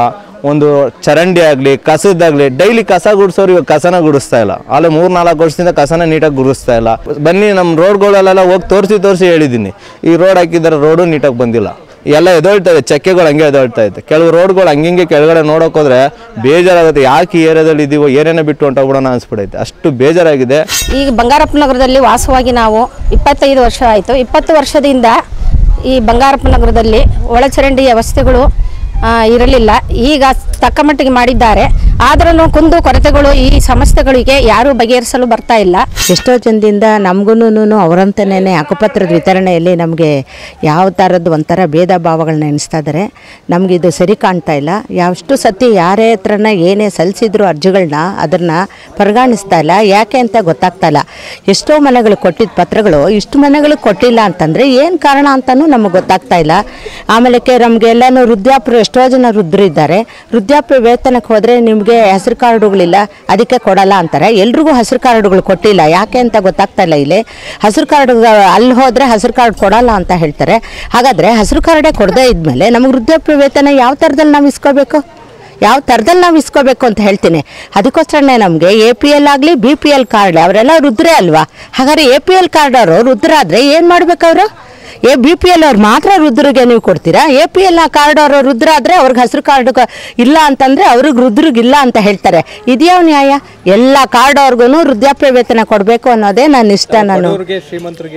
ಒಂದು ಚರಂಡಿ ಆಗಲಿ ಕಸದಾಗಲಿ. ಡೈಲಿ ಕಸ ಗುಡಿಸೋರು ಇವಾಗ ಕಸನ ಗುಡಿಸ್ತಾ ಇಲ್ಲ, ಅಲ್ಲೇ 3-4 ವರ್ಷದಿಂದ ಕಸನ ನೀಟಾಗಿ ಗುಡಿಸ್ತಾ ಇಲ್ಲ. ಬನ್ನಿ, ನಮ್ಮ ರೋಡ್ಗಳಲ್ಲೆಲ್ಲ ಹೋಗಿ ತೋರಿಸಿ ಹೇಳಿದ್ದೀನಿ, ಈ ರೋಡ್ ಹಾಕಿದ್ದಾರೆ, ರೋಡು ನೀಟಾಗಿ ಬಂದಿಲ್ಲ, ಎಲ್ಲ ಎದೊಳ್ತವೆ, ಚಕ್ಕೆಗಳು ಹಂಗೆ ಎದೊಳ್ತಾ ಇದೆ. ಕೆಲವು ರೋಡ್ಗಳು ಹಂಗೆ ಕೆಳಗಡೆ ನೋಡೋಕೆ ಹೋದ್ರೆ ಬೇಜಾರಾಗುತ್ತೆ, ಯಾಕೆ ಈ ಏರಿಯಾದಲ್ಲಿ ಇದ್ದೀವೋ, ಏನೇನೇ ಬಿಟ್ಟು ಹೊಂಟೋಗ್ಬಿಡೋಣ ಅನಿಸ್ಬಿಡೈತೆ, ಅಷ್ಟು ಬೇಜಾರಾಗಿದೆ. ಈಗ ಬಂಗಾರಪ್ಪ ನಗರದಲ್ಲಿ ವಾಸವಾಗಿ ನಾವು 25 ವರ್ಷ ಆಯಿತು. 20 ವರ್ಷದಿಂದ ಈ ಬಂಗಾರಪ್ಪ ನಗರದಲ್ಲಿ ಒಳಚರಂಡಿ ವ್ಯವಸ್ಥೆಗಳು ಇರಲಿಲ್ಲ. ಈಗ ತಕ್ಕ ಮಟ್ಟಿಗೆ ಮಾಡಿದ್ದಾರೆ, ಆದ್ರೂ ಕುಂದು ಕೊರತೆಗಳು, ಈ ಸಮಸ್ಯೆಗಳಿಗೆ ಯಾರೂ ಬಗೆಹರಿಸಲು ಬರ್ತಾ ಇಲ್ಲ. ಎಷ್ಟೋ ಜನದಿಂದ ನಮಗೂ ಅವರಂತನೇ ಹಕ್ಕುಪತ್ರದ ವಿತರಣೆಯಲ್ಲಿ ನಮಗೆ ಯಾವ ಥರದ್ದು ಒಂಥರ ಭೇದ ಭಾವಗಳನ್ನ ಎಣಿಸ್ತಾ ಇದ್ದಾರೆ. ನಮಗೆ ಇದು ಸರಿ ಕಾಣ್ತಾ ಇಲ್ಲ. ಎಷ್ಟು ಸತಿ ಯಾರೇ ಹತ್ರನ ಏನೇ ಸಲ್ಲಿಸಿದ್ರು ಅರ್ಜಿಗಳನ್ನ ಅದನ್ನು ಪರಿಗಣಿಸ್ತಾ ಇಲ್ಲ. ಯಾಕೆ ಅಂತ ಗೊತ್ತಾಗ್ತಾ ಇಲ್ಲ. ಎಷ್ಟೋ ಮನೆಗಳು ಕೊಟ್ಟಿದ್ದ ಪತ್ರಗಳು ಇಷ್ಟು ಮನೆಗಳಿಗೆ ಕೊಟ್ಟಿಲ್ಲ ಅಂತಂದರೆ ಏನು ಕಾರಣ ಅಂತಲೂ ನಮಗೆ ಗೊತ್ತಾಗ್ತಾ ಇಲ್ಲ. ಆಮೇಲೆ ನಮಗೆಲ್ಲನೂ ವೃದ್ಧಾಪ್ಯರು, ಎಷ್ಟೋ ಜನ ವೃದ್ಧರಿದ್ದಾರೆ, ವೃದ್ಧಾಪ್ಯ ವೇತನಕ್ಕೆ ಹೋದರೆ ನಿಮಗೆ ಹೆಸರು ಕಾರ್ಡುಗಳಿಲ್ಲ, ಅದಕ್ಕೆ ಕೊಡಲ್ಲ ಅಂತಾರೆ. ಎಲ್ರಿಗೂ ಹೆಸರು ಕಾರ್ಡುಗಳು ಕೊಟ್ಟಿಲ್ಲ, ಯಾಕೆ ಅಂತ ಗೊತ್ತಾಗ್ತಾ ಇಲ್ಲ. ಇಲ್ಲಿ ಹಸಿರು ಕಾರ್ಡ್ ಅಲ್ಲಿ ಹೋದರೆ ಹಸಿರು ಕಾರ್ಡ್ ಕೊಡಲ್ಲ ಅಂತ ಹೇಳ್ತಾರೆ. ಹಾಗಾದರೆ ಹಸಿರು ಕಾರ್ಡೇ ಕೊಡದೇ ಇದ್ಮೇಲೆ ನಮಗೆ ವೃದ್ಧಾಪ್ಯ ವೇತನ ಯಾವ ಥರದಲ್ಲಿ ನಾವು ಇಸ್ಕೋಬೇಕು ಅಂತ ಹೇಳ್ತೀನಿ. ಅದಕ್ಕೋಸ್ಕರನೇ ನಮಗೆ APL ಆಗಲಿ BPL ಕಾರ್ಡ್ ಅವರೆಲ್ಲ ವೃದ್ಧರೇ ಅಲ್ವಾ. ಹಾಗಾದ್ರೆ APL ಕಾರ್ಡ್ ಅವರು ವೃದ್ಧರಾದರೆ ಏನು ಮಾಡ್ಬೇಕು ಅವರು? BPL ಅವ್ರು ಮಾತ್ರ ವೃದ್ಧರಿಗೆ ನೀವು ಕೊಡ್ತೀರಾ? APL ಕಾರ್ಡ್ ಅವರು ವೃದ್ಧರಾದರೆ ಅವ್ರಿಗೆ ಹಸಿರು ಕಾರ್ಡ್ ಇಲ್ಲ ಅಂತಂದರೆ ಅವ್ರಿಗೆ ವೃದ್ಧರಿಗಿಲ್ಲ ಅಂತ ಹೇಳ್ತಾರೆ. ಇದ್ಯಾವ ನ್ಯಾಯ? ಎಲ್ಲ ಕಾರ್ಡ್ ಅವ್ರಿಗೂ ವೃದ್ಧಾಪ್ಯ ವೇತನ ಕೊಡಬೇಕು ಅನ್ನೋದೇ ನನ್ನ ಇಷ್ಟ. ನಾನು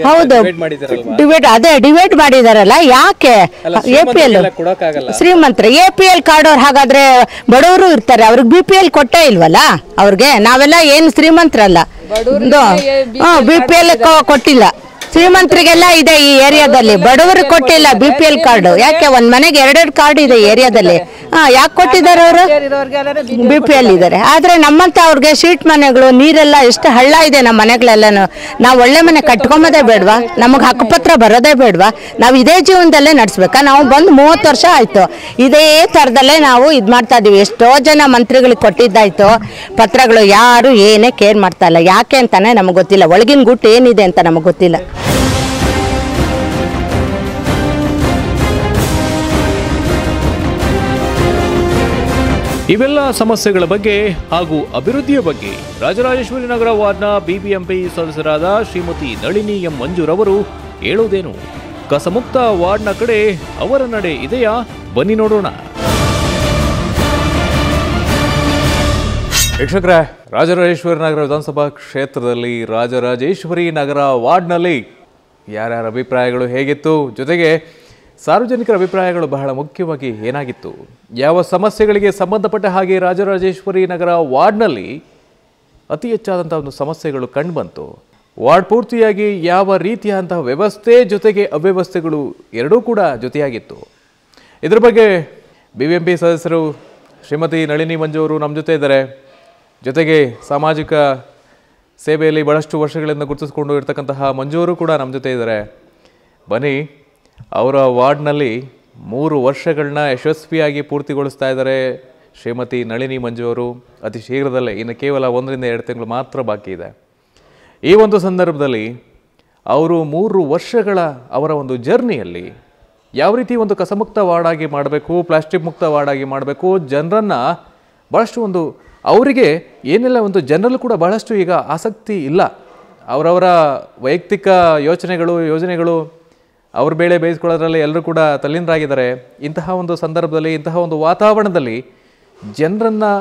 ಹೌದು, ಡಿವೈಡ್ ಮಾಡಿದಾರಲ್ಲ, ಯಾಕೆ APL ಶ್ರೀಮಂತರು APL ಕಾರ್ಡ್ ಅವ್ರು ಹಾಗಾದ್ರೆ ಬಡವರು ಇರ್ತಾರೆ, ಅವ್ರಿಗೆ BPL ಕೊಟ್ಟೇ ಇಲ್ವಲ್ಲ. ಅವ್ರಿಗೆ ನಾವೆಲ್ಲ ಏನು ಶ್ರೀಮಂತರಲ್ಲ, BPL ಕೊಟ್ಟಿಲ್ಲ. ಶ್ರೀಮಂತರಿಗೆಲ್ಲ ಇದೆ ಈ ಏರಿಯಾದಲ್ಲಿ, ಬಡವರಿಗೆ ಕೊಟ್ಟಿಲ್ಲ BPL ಕಾರ್ಡು. ಯಾಕೆ? ಒಂದು ಮನೆಗೆ 2 ಕಾರ್ಡ್ ಇದೆ ಏರಿಯಾದಲ್ಲಿ. ಯಾಕೆ ಕೊಟ್ಟಿದ್ದಾರೆ ಅವರು? BPL ಇದ್ದಾರೆ. ಆದರೆ ನಮ್ಮಂತ ಅವ್ರಿಗೆ ಶೀಟ್ ಮನೆಗಳು, ನೀರೆಲ್ಲ ಎಷ್ಟು ಹಳ್ಳ ಇದೆ ನಮ್ಮ ಮನೆಗಳೆಲ್ಲನೂ. ನಾವು ಒಳ್ಳೆ ಮನೆ ಕಟ್ಕೊಂಬೋದೇ ಬೇಡವಾ? ನಮಗೆ ಹಕ್ಕುಪತ್ರ ಬರೋದೇ ಬೇಡವಾ? ನಾವು ಇದೇ ಜೀವನದಲ್ಲೇ ನಡೆಸ್ಬೇಕಾ? ನಾವು ಬಂದು 30 ವರ್ಷ ಆಯಿತು, ಇದೇ ಥರದಲ್ಲೇ ನಾವು ಇದು ಮಾಡ್ತಾ ಇದ್ದೀವಿ. ಎಷ್ಟೋ ಜನ ಮಂತ್ರಿಗಳಿಗೆ ಕೊಟ್ಟಿದ್ದಾಯ್ತು ಪತ್ರಗಳು, ಯಾರು ಏನೇ ಕೇರ್ ಮಾಡ್ತಾ ಇಲ್ಲ. ಯಾಕೆ ಅಂತಾನೆ ನಮಗೆ ಗೊತ್ತಿಲ್ಲ. ಒಳಗಿನ ಗುಟ್ಟು ಏನಿದೆ ಅಂತ ನಮಗೆ ಗೊತ್ತಿಲ್ಲ. ಇವೆಲ್ಲ ಸಮಸ್ಯೆಗಳ ಬಗ್ಗೆ ಹಾಗೂ ಅಭಿವೃದ್ಧಿಯ ಬಗ್ಗೆ ರಾಜರಾಜೇಶ್ವರಿ ನಗರ ವಾರ್ಡ್ನ BBMP ಸದಸ್ಯರಾದ ಶ್ರೀಮತಿ ನಳಿನಿ ಎಂ ಮಂಜೂರವರು ಹೇಳೋದೇನು? ಕಸಮುಕ್ತ ವಾರ್ಡ್ನ ಕಡೆ ಅವರ ನಡೆ ಇದೆಯಾ? ಬನ್ನಿ ನೋಡೋಣ. ವೀಕ್ಷಕರೇ, ರಾಜರಾಜೇಶ್ವರಿ ನಗರ ವಿಧಾನಸಭಾ ಕ್ಷೇತ್ರದಲ್ಲಿ ರಾಜರಾಜೇಶ್ವರಿ ನಗರ ವಾರ್ಡ್ನಲ್ಲಿ ಯಾರ್ಯಾರ ಅಭಿಪ್ರಾಯಗಳು ಹೇಗಿತ್ತು, ಜೊತೆಗೆ ಸಾರ್ವಜನಿಕರ ಅಭಿಪ್ರಾಯಗಳು ಬಹಳ ಮುಖ್ಯವಾಗಿ ಏನಾಗಿತ್ತು, ಯಾವ ಸಮಸ್ಯೆಗಳಿಗೆ ಸಂಬಂಧಪಟ್ಟ ಹಾಗೆ ರಾಜರಾಜೇಶ್ವರಿ ನಗರ ವಾರ್ಡ್ನಲ್ಲಿ ಅತಿ ಹೆಚ್ಚಾದಂಥ ಒಂದು ಸಮಸ್ಯೆಗಳು ಕಂಡುಬಂತು, ವಾರ್ಡ್ ಪೂರ್ತಿಯಾಗಿ ಯಾವ ರೀತಿಯಾದಂತಹ ವ್ಯವಸ್ಥೆ ಜೊತೆಗೆ ಅವ್ಯವಸ್ಥೆಗಳು ಎರಡೂ ಕೂಡ ಜೊತೆಯಾಗಿತ್ತು. ಇದರ ಬಗ್ಗೆ BBMP ಸದಸ್ಯರು ಶ್ರೀಮತಿ ನಳಿನಿ ಮಂಜು ಅವರು ನಮ್ಮ ಜೊತೆ ಇದ್ದಾರೆ. ಜೊತೆಗೆ ಸಾಮಾಜಿಕ ಸೇವೆಯಲ್ಲಿ ಬಹಳಷ್ಟು ವರ್ಷಗಳಿಂದ ಗುರುತಿಸಿಕೊಂಡು ಇರತಕ್ಕಂತಹ ಮಂಜು ಅವರು ಕೂಡ ನಮ್ಮ ಜೊತೆ ಇದ್ದಾರೆ. ಬನ್ನಿ, ಅವರ ವಾರ್ಡ್ನಲ್ಲಿ 3 ವರ್ಷಗಳನ್ನ ಯಶಸ್ವಿಯಾಗಿ ಪೂರ್ತಿಗೊಳಿಸ್ತಾ ಇದ್ದಾರೆ ಶ್ರೀಮತಿ ನಳಿನಿ ಮಂಜು ಅವರು. ಅತಿ ಶೀಘ್ರದಲ್ಲೇ, ಇನ್ನು ಕೇವಲ 1 ರಿಂದ 2 ತಿಂಗಳು ಮಾತ್ರ ಬಾಕಿ ಇದೆ. ಈ ಒಂದು ಸಂದರ್ಭದಲ್ಲಿ ಅವರು 3 ವರ್ಷಗಳ ಅವರ ಒಂದು ಜರ್ನಿಯಲ್ಲಿ ಯಾವ ರೀತಿ ಒಂದು ಕಸಮುಕ್ತ ವಾರ್ಡ್ ಆಗಿ ಮಾಡಬೇಕು, ಪ್ಲಾಸ್ಟಿಕ್ ಮುಕ್ತ ವಾರ್ಡ್ ಆಗಿ ಮಾಡಬೇಕು, ಜನರನ್ನು ಭಾಳಷ್ಟು ಒಂದು ಅವರಿಗೆ ಏನೆಲ್ಲ ಒಂದು ಜನರಲ್ಲೂ ಕೂಡ ಬಹಳಷ್ಟು ಈಗ ಆಸಕ್ತಿ ಇಲ್ಲ. ಅವರವರ ವೈಯಕ್ತಿಕ ಯೋಜನೆಗಳು ಅವ್ರ ಬೇಳೆ ಬೇಯಿಸ್ಕೊಳ್ಳೋದ್ರಲ್ಲಿ ಎಲ್ಲರೂ ಕೂಡ ತಲ್ಲೀನರಾಗಿದ್ದಾರೆ. ಇಂತಹ ಒಂದು ಸಂದರ್ಭದಲ್ಲಿ, ಇಂತಹ ಒಂದು ವಾತಾವರಣದಲ್ಲಿ ಜನರನ್ನು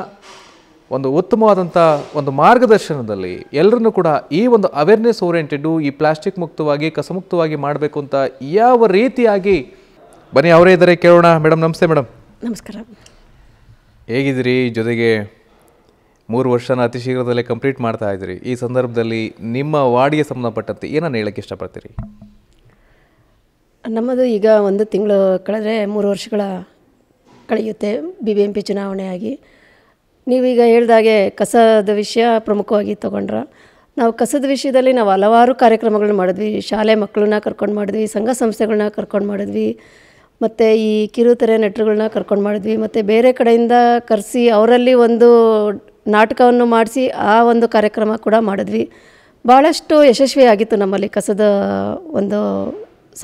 ಒಂದು ಉತ್ತಮವಾದಂಥ ಒಂದು ಮಾರ್ಗದರ್ಶನದಲ್ಲಿ ಎಲ್ಲರನ್ನೂ ಕೂಡ ಈ ಒಂದು ಅವೇರ್ನೆಸ್ ಓರಿಯೆಂಟೆಡು, ಈ ಪ್ಲಾಸ್ಟಿಕ್ ಮುಕ್ತವಾಗಿ ಕಸಮುಕ್ತವಾಗಿ ಮಾಡಬೇಕು ಅಂತ ಯಾವ ರೀತಿಯಾಗಿ, ಬನ್ನಿ ಅವರೇ ಇದ್ದಾರೆ, ಕೇಳೋಣ. ಮೇಡಮ್ ನಮಸ್ತೆ. ಮೇಡಮ್ ನಮಸ್ಕಾರ. ಹೇಗಿದ್ದೀರಿ? ಜೊತೆಗೆ 3 ವರ್ಷನ ಅತಿ ಶೀಘ್ರದಲ್ಲೇ ಕಂಪ್ಲೀಟ್ ಮಾಡ್ತಾ ಇದ್ದೀರಿ. ಈ ಸಂದರ್ಭದಲ್ಲಿ ನಿಮ್ಮ ವಾರ್ಡ್ಗೆ ಸಂಬಂಧಪಟ್ಟಂತೆ ಏನನ್ನು ಹೇಳಕ್ಕೆ ಇಷ್ಟಪಡ್ತೀರಿ? ನಮ್ಮದು ಈಗ 1 ತಿಂಗಳು ಕಳೆದರೆ 3 ವರ್ಷಗಳ ಕಳೆಯುತ್ತೆ BBMP ಚುನಾವಣೆಯಾಗಿ. ನೀವೀಗ ಹೇಳ್ದಾಗೆ ಕಸದ ವಿಷಯ ಪ್ರಮುಖವಾಗಿ ತಗೊಂಡ್ರ. ನಾವು ಕಸದ ವಿಷಯದಲ್ಲಿ ನಾವು ಹಲವಾರು ಕಾರ್ಯಕ್ರಮಗಳನ್ನ ಮಾಡಿದ್ವಿ. ಶಾಲೆ ಮಕ್ಕಳನ್ನ ಕರ್ಕೊಂಡು ಮಾಡಿದ್ವಿ, ಸಂಘ ಸಂಸ್ಥೆಗಳನ್ನ ಕರ್ಕೊಂಡು ಮಾಡಿದ್ವಿ, ಮತ್ತು ಈ ಕಿರುತೆರೆ ನಟರುಗಳನ್ನ ಕರ್ಕೊಂಡು ಮಾಡಿದ್ವಿ, ಮತ್ತು ಬೇರೆ ಕಡೆಯಿಂದ ಕರೆಸಿ ಅವರಲ್ಲಿ ಒಂದು ನಾಟಕವನ್ನು ಮಾಡಿಸಿ ಆ ಒಂದು ಕಾರ್ಯಕ್ರಮ ಕೂಡ ಮಾಡಿದ್ವಿ. ಭಾಳಷ್ಟು ಯಶಸ್ವಿಯಾಗಿತ್ತು ನಮ್ಮಲ್ಲಿ ಕಸದ ಒಂದು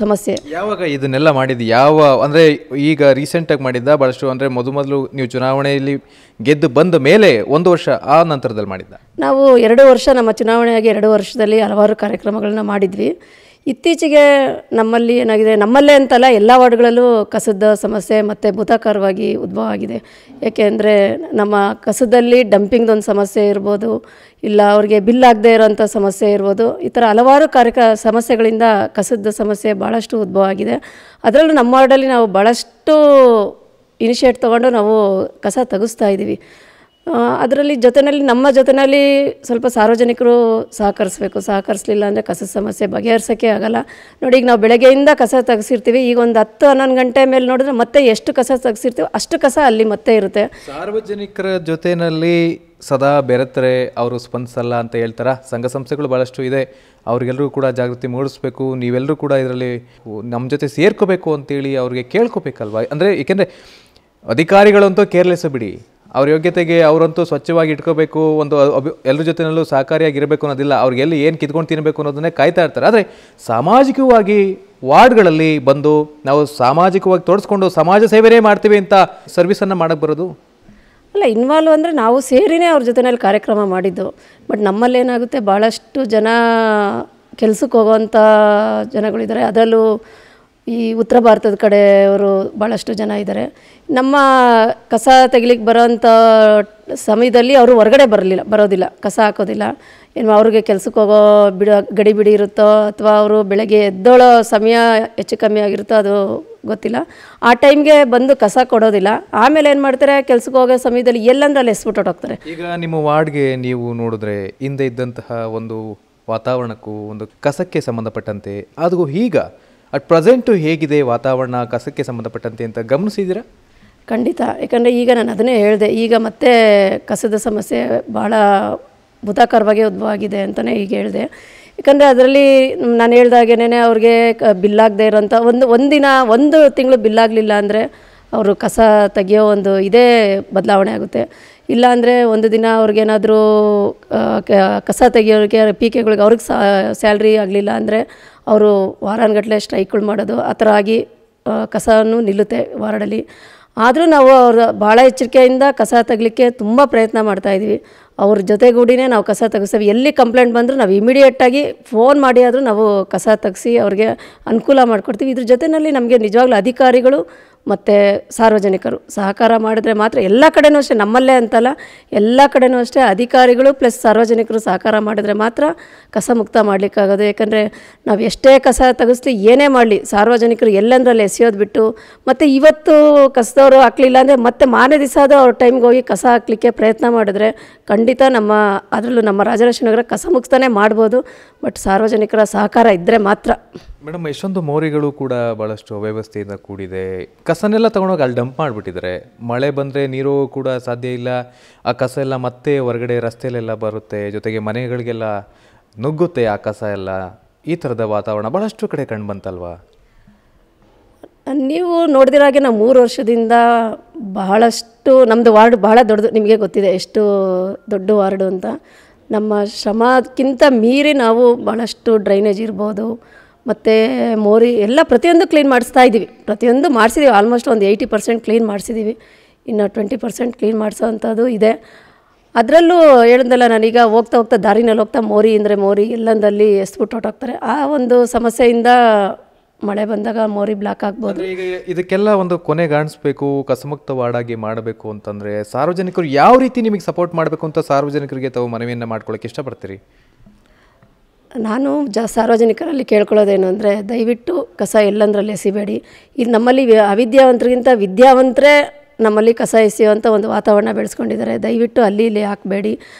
ಸಮಸ್ಯೆ. ಯಾವಾಗ ಇದನ್ನೆಲ್ಲ ಮಾಡಿದ್ದು? ಅಂದರೆ ಈಗ ರೀಸೆಂಟಾಗಿ ಮಾಡಿದ್ದ ಭಾಳಷ್ಟು, ಅಂದರೆ ಮೊದಲು ನೀವು ಚುನಾವಣೆಯಲ್ಲಿ ಗೆದ್ದು ಬಂದ ಮೇಲೆ 1 ವರ್ಷ ಆ ನಂತರದಲ್ಲಿ ಮಾಡಿದ್ದ? ನಾವು 2 ವರ್ಷ, ನಮ್ಮ ಚುನಾವಣೆಯಾಗಿ 2 ವರ್ಷದಲ್ಲಿ ಹಲವಾರು ಕಾರ್ಯಕ್ರಮಗಳನ್ನ ಮಾಡಿದ್ವಿ. ಇತ್ತೀಚೆಗೆ ನಮ್ಮಲ್ಲಿ ಏನಾಗಿದೆ, ನಮ್ಮಲ್ಲೇ ಅಂತಲ್ಲ ಎಲ್ಲ ವಾರ್ಡ್ಗಳಲ್ಲೂ ಕಸದ ಸಮಸ್ಯೆ ಮತ್ತು ಭೂತಾಕಾರವಾಗಿ ಉದ್ಭವ ಆಗಿದೆ. ಏಕೆಂದರೆ ನಮ್ಮ ಕಸದಲ್ಲಿ ಡಂಪಿಂಗ್ದೊಂದು ಸಮಸ್ಯೆ ಇರ್ಬೋದು, ಇಲ್ಲ ಅವ್ರಿಗೆ ಬಿಲ್ ಆಗದೆ ಇರೋಂಥ ಸಮಸ್ಯೆ ಇರ್ಬೋದು. ಈ ಥರ ಹಲವಾರು ಸಮಸ್ಯೆಗಳಿಂದ ಕಸದ ಸಮಸ್ಯೆ ಭಾಳಷ್ಟು ಉದ್ಭವ ಆಗಿದೆ. ಅದರಲ್ಲೂ ನಮ್ಮ ವಾರ್ಡಲ್ಲಿ ನಾವು ಭಾಳಷ್ಟು ಇನಿಷಿಯೇಟ್ ತೊಗೊಂಡು ನಾವು ಕಸ ತೆಗೆಸ್ತಾ ಇದ್ದೀವಿ. ಅದರಲ್ಲಿ ನಮ್ಮ ಜೊತೆಯಲ್ಲಿ ಸ್ವಲ್ಪ ಸಾರ್ವಜನಿಕರು ಸಹಕರಿಸಲಿಲ್ಲ ಅಂದರೆ ಕಸದ ಸಮಸ್ಯೆ ಬಗೆಹರಿಸೋಕ್ಕೆ ಆಗಲ್ಲ. ನೋಡಿ, ಈಗ ನಾವು ಬೆಳಗ್ಗೆಯಿಂದ ಕಸ ತೆಗೆಸಿರ್ತೀವಿ, ಈಗ ಒಂದು 10-11 ಗಂಟೆ ಮೇಲೆ ನೋಡಿದ್ರೆ ಮತ್ತೆ ಎಷ್ಟು ಕಸ ತೆಗೆಸಿರ್ತೀವಿ ಅಷ್ಟು ಕಸ ಅಲ್ಲಿ ಮತ್ತೆ ಇರುತ್ತೆ. ಸಾರ್ವಜನಿಕರ ಜೊತೆಯಲ್ಲಿ ಸದಾ ಬೆರೆತರೆ ಅವರು ಸ್ಪಂದಿಸಲ್ಲ ಅಂತ ಹೇಳ್ತಾರ. ಸಂಘ ಸಂಸ್ಥೆಗಳು ಭಾಳಷ್ಟು ಇದೆ, ಅವ್ರಿಗೆಲ್ಲರೂ ಕೂಡ ಜಾಗೃತಿ ಮೂಡಿಸ್ಬೇಕು, ನೀವೆಲ್ಲರೂ ಕೂಡ ಇದರಲ್ಲಿ ನಮ್ಮ ಜೊತೆ ಸೇರ್ಕೋಬೇಕು ಅಂತೇಳಿ ಅವ್ರಿಗೆ ಕೇಳ್ಕೋಬೇಕಲ್ವ? ಅಂದರೆ ಏಕೆಂದರೆ ಅಧಿಕಾರಿಗಳಂತೂ ಕೇರ್ಲೆಸ್ ಬಿಡಿ, ಅವ್ರ ಯೋಗ್ಯತೆಗೆ ಅವರಂತೂ ಸ್ವಚ್ಛವಾಗಿ ಇಟ್ಕೋಬೇಕು, ಒಂದು ಎಲ್ಲರ ಜೊತೆಯಲ್ಲೂ ಸಹಕಾರಿಯಾಗಿರಬೇಕು ಅನ್ನೋದಿಲ್ಲ, ಅವ್ರಿಗೆಲ್ಲಿ ಏನು ಕಿತ್ಕೊಂಡು ತಿನ್ನಬೇಕು ಅನ್ನೋದನ್ನೇ ಕಾಯ್ತಾ ಇರ್ತಾರೆ. ಆದರೆ ಸಾಮಾಜಿಕವಾಗಿ ವಾರ್ಡ್ಗಳಲ್ಲಿ ಬಂದು ನಾವು ಸಾಮಾಜಿಕವಾಗಿ ತೋರಿಸ್ಕೊಂಡು ಸಮಾಜ ಸೇವೆನೇ ಮಾಡ್ತೀವಿ ಅಂತ ಸರ್ವಿಸನ್ನು ಮಾಡೋಕ್ಕೆ ಬರೋದು ಅಲ್ಲ. ಇನ್ವಾಲ್ವ್ ಅಂದರೆ ನಾವು ಸೇರಿನೇ ಅವ್ರ ಜೊತೆಯಲ್ಲಿ ಕಾರ್ಯಕ್ರಮ ಮಾಡಿದ್ದು. ಬಟ್ ನಮ್ಮಲ್ಲೇನಾಗುತ್ತೆ, ಭಾಳಷ್ಟು ಜನ ಕೆಲಸಕ್ಕೆ ಹೋಗೋವಂಥ ಜನಗಳಿದ್ದಾರೆ. ಅದರಲ್ಲೂ ಈ ಉತ್ತರ ಭಾರತದ ಕಡೆಯವರು ಭಾಳಷ್ಟು ಜನ ಇದ್ದಾರೆ. ನಮ್ಮ ಕಸ ತೆಗಿಲಿಕ್ಕೆ ಬರೋವಂಥ ಸಮಯದಲ್ಲಿ ಅವರು ಹೊರಗಡೆ ಬರೋದಿಲ್ಲ, ಕಸ ಹಾಕೋದಿಲ್ಲ. ಏನು ಅವ್ರಿಗೆ ಕೆಲಸಕ್ಕೆ ಹೋಗೋ ಗಡಿಬಿಡಿ ಇರುತ್ತೋ ಅಥವಾ ಅವರು ಬೆಳಗ್ಗೆ ಎದ್ದೋಳೋ ಸಮಯ ಹೆಚ್ಚು ಕಮ್ಮಿ ಆಗಿರುತ್ತೋ ಅದು ಗೊತ್ತಿಲ್ಲ. ಆ ಟೈಮ್ಗೆ ಬಂದು ಕಸ ಕೊಡೋದಿಲ್ಲ. ಆಮೇಲೆ ಏನು ಮಾಡ್ತಾರೆ, ಕೆಲಸಕ್ಕೆ ಹೋಗೋ ಸಮಯದಲ್ಲಿ ಎಲ್ಲಂದ್ರೆ ಅಲ್ಲಿ ಎಸ್ಬಿಟ್ಟು ಹೋಗ್ತಾರೆ. ಈಗ ನಿಮ್ಮ ವಾರ್ಡ್ಗೆ ನೀವು ನೋಡಿದ್ರೆ ಹಿಂದೆ ಇದ್ದಂತಹ ಒಂದು ವಾತಾವರಣಕ್ಕೂ ಒಂದು ಕಸಕ್ಕೆ ಸಂಬಂಧಪಟ್ಟಂತೆ ಅದು ಈಗ ಅಟ್ ಪ್ರೆಸೆಂಟು ಹೇಗಿದೆ ವಾತಾವರಣ ಕಸಕ್ಕೆ ಸಂಬಂಧಪಟ್ಟಂತೆ ಅಂತ ಗಮನಿಸಿದ್ದೀರಾ? ಖಂಡಿತ. ಯಾಕಂದರೆ ಈಗ ನಾನು ಅದನ್ನೇ ಹೇಳಿದೆ, ಈಗ ಮತ್ತೆ ಕಸದ ಸಮಸ್ಯೆ ಭಾಳ ಭೂತಾಕಾರವಾಗಿ ಉದ್ಭವ ಆಗಿದೆ ಅಂತಲೇ ಈಗ ಹೇಳಿದೆ. ಯಾಕಂದರೆ ಅದರಲ್ಲಿ ನಾನು ಹೇಳ್ದಾಗೇನೆ ಅವ್ರಿಗೆ ಬಿಲ್ಲಾಗದೇ ಇರೋಂಥ ಒಂದು ತಿಂಗಳು ಬಿಲ್ಲಾಗಲಿಲ್ಲ ಅಂದರೆ ಅವರು ಕಸ ತೆಗಿಯೋ ಒಂದು ಇದೇ ಬದಲಾವಣೆ ಆಗುತ್ತೆ. ಇಲ್ಲಾಂದರೆ ಒಂದು ದಿನ ಅವ್ರಿಗೇನಾದರೂ ಕಸ ತೆಗಿಯೋರಿಗೆ ಪೀಕೆಗಳಿಗೆ ಅವ್ರಿಗೆ ಸ್ಯಾಲ್ರಿ ಆಗಲಿಲ್ಲ ಅಂದರೆ ಅವರು ವಾರಾನುಗಟ್ಟಲೆ ಸ್ಟ್ರೈಕ್ಗಳು ಮಾಡೋದು, ಆ ಥರ ಆಗಿ ಕಸನೂ ನಿಲ್ಲುತ್ತೆ ವಾರ್ಡಲ್ಲಿ. ಆದರೂ ನಾವು ಅವ್ರ ಭಾಳ ಎಚ್ಚರಿಕೆಯಿಂದ ಕಸ ತೆಗಲಿಕ್ಕೆ ತುಂಬ ಪ್ರಯತ್ನ ಮಾಡ್ತಾಯಿದ್ವಿ. ಅವ್ರ ಜೊತೆಗೂಡಿನೇ ನಾವು ಕಸ ತೆಗೆಸ್ತೀವಿ. ಎಲ್ಲಿ ಕಂಪ್ಲೇಂಟ್ ಬಂದರೂ ನಾವು ಇಮಿಡಿಯೇಟಾಗಿ ಫೋನ್ ಮಾಡಿ ಆದರೂ ನಾವು ಕಸ ತೆಗೆಸಿ ಅವ್ರಿಗೆ ಅನುಕೂಲ ಮಾಡಿಕೊಡ್ತೀವಿ. ಇದ್ರ ಜೊತೆಯಲ್ಲಿ ನಮಗೆ ನಿಜವಾಗ್ಲೂ ಅಧಿಕಾರಿಗಳು ಮತ್ತು ಸಾರ್ವಜನಿಕರು ಸಹಕಾರ ಮಾಡಿದ್ರೆ ಮಾತ್ರ ಎಲ್ಲ ಕಡೆನೂ ಅಷ್ಟೇ, ನಮ್ಮಲ್ಲೇ ಅಂತಲ್ಲ ಎಲ್ಲ ಕಡೆನೂ ಅಷ್ಟೇ ಅಧಿಕಾರಿಗಳು ಪ್ಲಸ್ ಸಾರ್ವಜನಿಕರು ಸಹಕಾರ ಮಾಡಿದ್ರೆ ಮಾತ್ರ ಕಸ ಮುಕ್ತ ಮಾಡಲಿಕ್ಕಾಗೋದು. ಯಾಕಂದರೆ ನಾವು ಎಷ್ಟೇ ಕಸ ತೆಗೆಸ್ಲಿ ಏನೇ ಮಾಡಲಿ ಸಾರ್ವಜನಿಕರು ಎಲ್ಲಂದ್ರಲ್ಲಿ ಎಸೆಯೋದು ಬಿಟ್ಟು ಮತ್ತು ಇವತ್ತು ಕಸದವರು ಹಾಕಲಿಲ್ಲ ಅಂದರೆ ಮತ್ತೆ ಮಾರನೇ ದಿವಸ ಅದು ಅವ್ರ ಟೈಮ್ಗೆ ಹೋಗಿ ಕಸ ಹಾಕಲಿಕ್ಕೆ ಪ್ರಯತ್ನ ಮಾಡಿದ್ರೆ ಖಂಡಿತ ಅದರಲ್ಲೂ ನಮ್ಮ ರಾಜರಾಜೇಶ್ವರಿ ನಗರ ಕಸ ಮುಕ್ತನೇ ಮಾಡ್ಬೋದು. ಬಟ್ ಸಾರ್ವಜನಿಕರ ಸಹಕಾರ ಇದ್ದರೆ ಮಾತ್ರ. ಮೇಡಮ್, ಎಷ್ಟೊಂದು ಮೋರಿಗಳು ಕೂಡ ಭಾಳಷ್ಟು ಅವ್ಯವಸ್ಥೆಯಿಂದ ಕೂಡಿದೆ. ಕಸನೆಲ್ಲ ತೊಗೊಂಡೋಗಿ ಅಲ್ಲಿ ಡಂಪ್ ಮಾಡಿಬಿಟ್ಟಿದ್ದಾರೆ. ಮಳೆ ಬಂದರೆ ನೀರು ಕೂಡ ಸಾಧ್ಯ ಇಲ್ಲ. ಆ ಕಸ ಎಲ್ಲ ಮತ್ತೆ ಹೊರಗಡೆ ರಸ್ತೆಯಲ್ಲೆಲ್ಲ ಬರುತ್ತೆ, ಜೊತೆಗೆ ಮನೆಗಳಿಗೆಲ್ಲ ನುಗ್ಗುತ್ತೆ ಆ ಕಸ ಎಲ್ಲ. ಈ ಥರದ ವಾತಾವರಣ ಭಾಳಷ್ಟು ಕಡೆ ಕಂಡು ಬಂತಲ್ವಾ? ನೀವು ನೋಡಿದಿರಾಗೆ ನಾವು 3 ವರ್ಷದಿಂದ ಬಹಳಷ್ಟು ನಮ್ಮದು ವಾರ್ಡ್ ಬಹಳ ದೊಡ್ಡದು, ನಿಮಗೆ ಗೊತ್ತಿದೆ ಎಷ್ಟು ದೊಡ್ಡ ವಾರ್ಡು ಅಂತ. ನಮ್ಮ ಶ್ರಮಕ್ಕಿಂತ ಮೀರಿ ನಾವು ಭಾಳಷ್ಟು ಡ್ರೈನೇಜ್ ಇರ್ಬೋದು ಮತ್ತು ಮೋರಿ ಎಲ್ಲ ಪ್ರತಿಯೊಂದು ಕ್ಲೀನ್ ಮಾಡಿಸ್ತಾ ಇದ್ದೀವಿ. ಪ್ರತಿಯೊಂದು ಮಾಡಿಸಿದ್ದೀವಿ, ಆಲ್ಮೋಸ್ಟ್ ಒಂದು 80% ಕ್ಲೀನ್ ಮಾಡಿಸಿದ್ದೀವಿ. ಇನ್ನು 20% ಕ್ಲೀನ್ ಮಾಡಿಸೋ ಅಂಥದ್ದು ಇದೆ. ಅದರಲ್ಲೂ ಹೇಳಿದ್ನಲ್ಲ ನಾನೀಗ ಹೋಗ್ತಾ ಹೋಗ್ತಾ ದಾರಿನಲ್ಲಿ ಹೋಗ್ತಾ ಮೋರಿ ಅಂದರೆ ಮೋರಿ ಎಲ್ಲಂದಲ್ಲಿ ಎಸ್ಬಿಟ್ಟು ಹೊಟ್ಟೋಗ್ತಾರೆ. ಆ ಒಂದು ಸಮಸ್ಯೆಯಿಂದ ಮಳೆ ಬಂದಾಗ ಮೋರಿ ಬ್ಲಾಕ್ ಆಗ್ಬೋದು. ಈಗ ಇದಕ್ಕೆಲ್ಲ ಒಂದು ಕೊನೆಗಾಣಿಸ್ಬೇಕು, ಕಸಮುಕ್ತ ವಾರ್ಡಾಗಿ ಮಾಡಬೇಕು ಅಂತಂದರೆ ಸಾರ್ವಜನಿಕರು ಯಾವ ರೀತಿ ನಿಮಗೆ ಸಪೋರ್ಟ್ ಮಾಡಬೇಕು ಅಂತ ಸಾರ್ವಜನಿಕರಿಗೆ ತಾವು ಮನವಿಯನ್ನು ಮಾಡ್ಕೊಳ್ಳೋಕೆ ಇಷ್ಟಪಡ್ತೀರಿ? ನಾನು ಸಾರ್ವಜನಿಕರಲ್ಲಿ ಕೇಳ್ಕೊಳ್ಳೋದೇನು ಅಂದರೆ ದಯವಿಟ್ಟು ಕಸ ಎಲ್ಲಂದ್ರಲ್ಲಿ ಎಸಿಬೇಡಿ. ಇದು ನಮ್ಮಲ್ಲಿ ಅವಿದ್ಯಾವಂತರಿಗಿಂತ ವಿದ್ಯಾವಂತರೇ ನಮ್ಮಲ್ಲಿ ಕಸ ಎಸೆಯುವಂಥ ಒಂದು ವಾತಾವರಣ ಬೆಳೆಸ್ಕೊಂಡಿದ್ದಾರೆ. ದಯವಿಟ್ಟು ಅಲ್ಲಿ ಇಲ್ಲಿ ಹಾಕಬೇಡಿ.